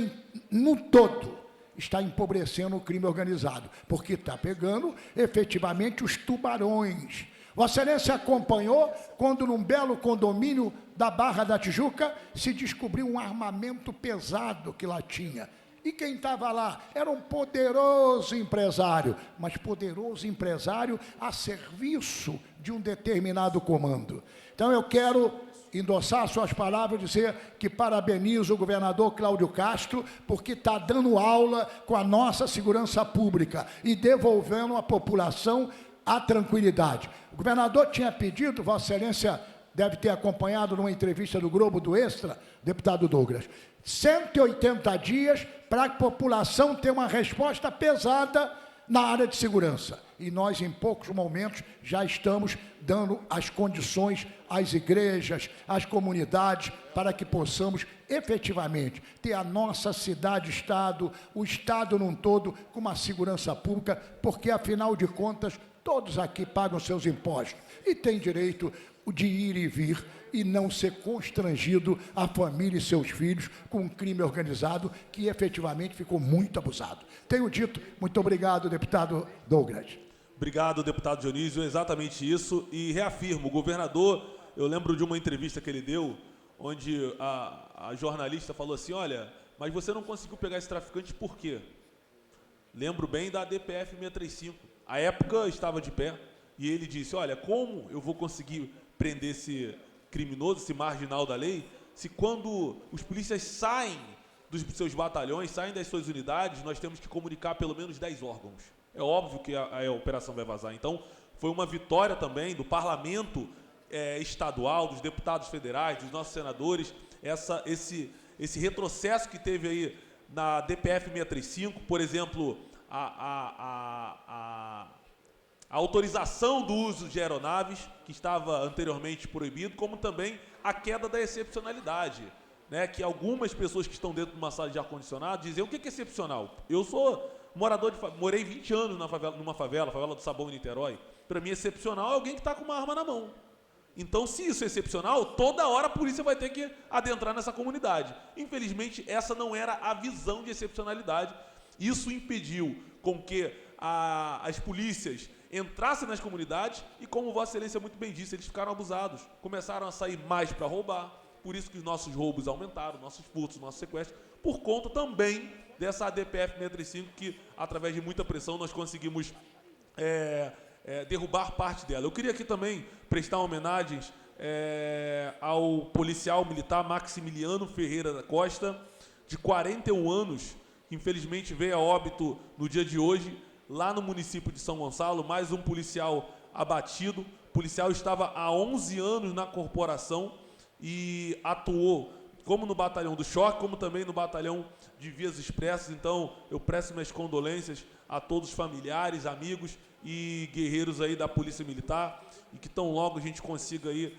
no todo está empobrecendo o crime organizado, porque está pegando efetivamente os tubarões. Vossa Excelência acompanhou quando num belo condomínio da Barra da Tijuca se descobriu um armamento pesado que lá tinha. E quem estava lá era um poderoso empresário, mas poderoso empresário a serviço de um determinado comando. Então eu quero endossar suas palavras e dizer que parabenizo o governador Cláudio Castro, porque está dando aula com a nossa segurança pública e devolvendo à população a tranquilidade. O governador tinha pedido, Vossa Excelência deve ter acompanhado numa entrevista do Globo do Extra, deputado Douglas, 180 dias para a população ter uma resposta pesada na área de segurança. E nós, em poucos momentos, já estamos dando as condições às igrejas, às comunidades, para que possamos efetivamente ter a nossa cidade-estado, o Estado num todo, com uma segurança pública, porque, afinal de contas, Todos aqui pagam seus impostos e têm direito de ir e vir e não ser constrangido a família e seus filhos com um crime organizado que efetivamente ficou muito abusado. Tenho dito, muito obrigado, deputado Douglas. Obrigado, deputado Dionísio, é exatamente isso. E reafirmo, o governador, eu lembro de uma entrevista que ele deu, onde a jornalista falou assim, olha, mas você não conseguiu pegar esse traficante por quê? Lembro bem da DPF 635. A época estava de pé e ele disse, olha, como eu vou conseguir prender esse criminoso, esse marginal da lei, se quando os polícias saem dos seus batalhões, saem das suas unidades, nós temos que comunicar pelo menos 10 órgãos. É óbvio que a operação vai vazar. Então, foi uma vitória também do parlamento estadual, dos deputados federais, dos nossos senadores, esse retrocesso que teve aí na DPF 635, por exemplo, a autorização do uso de aeronaves, que estava anteriormente proibido, como também a queda da excepcionalidade, né? Que algumas pessoas que estão dentro de uma sala de ar-condicionado dizem, o que é excepcional? Eu sou morei 20 anos numa favela, a favela do Sabão em Niterói. Para mim, excepcional é alguém que está com uma arma na mão. Então, se isso é excepcional, toda hora a polícia vai ter que adentrar nessa comunidade. Infelizmente, essa não era a visão de excepcionalidade. Isso impediu com que as polícias entrassem nas comunidades e, como Vossa Excelência muito bem disse, eles ficaram abusados. Começaram a sair mais para roubar, por isso que os nossos roubos aumentaram, nossos furtos, nossos sequestros, por conta também dessa ADPF 635, que, através de muita pressão, nós conseguimos derrubar parte dela. Eu queria aqui também prestar homenagens ao policial militar Maximiliano Ferreira da Costa, de 41 anos, que infelizmente veio a óbito no dia de hoje, lá no município de São Gonçalo, mais um policial abatido. O policial estava há 11 anos na corporação e atuou como no batalhão do choque, como também no batalhão de vias expressas. Então, eu presto minhas condolências a todos os familiares, amigos e guerreiros aí da Polícia Militar, e que tão logo a gente consiga aí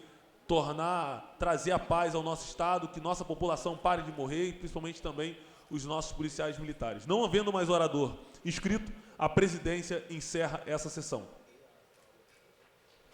trazer a paz ao nosso estado, que nossa população pare de morrer, e principalmente também os nossos policiais militares. Não havendo mais orador inscrito, a presidência encerra essa sessão.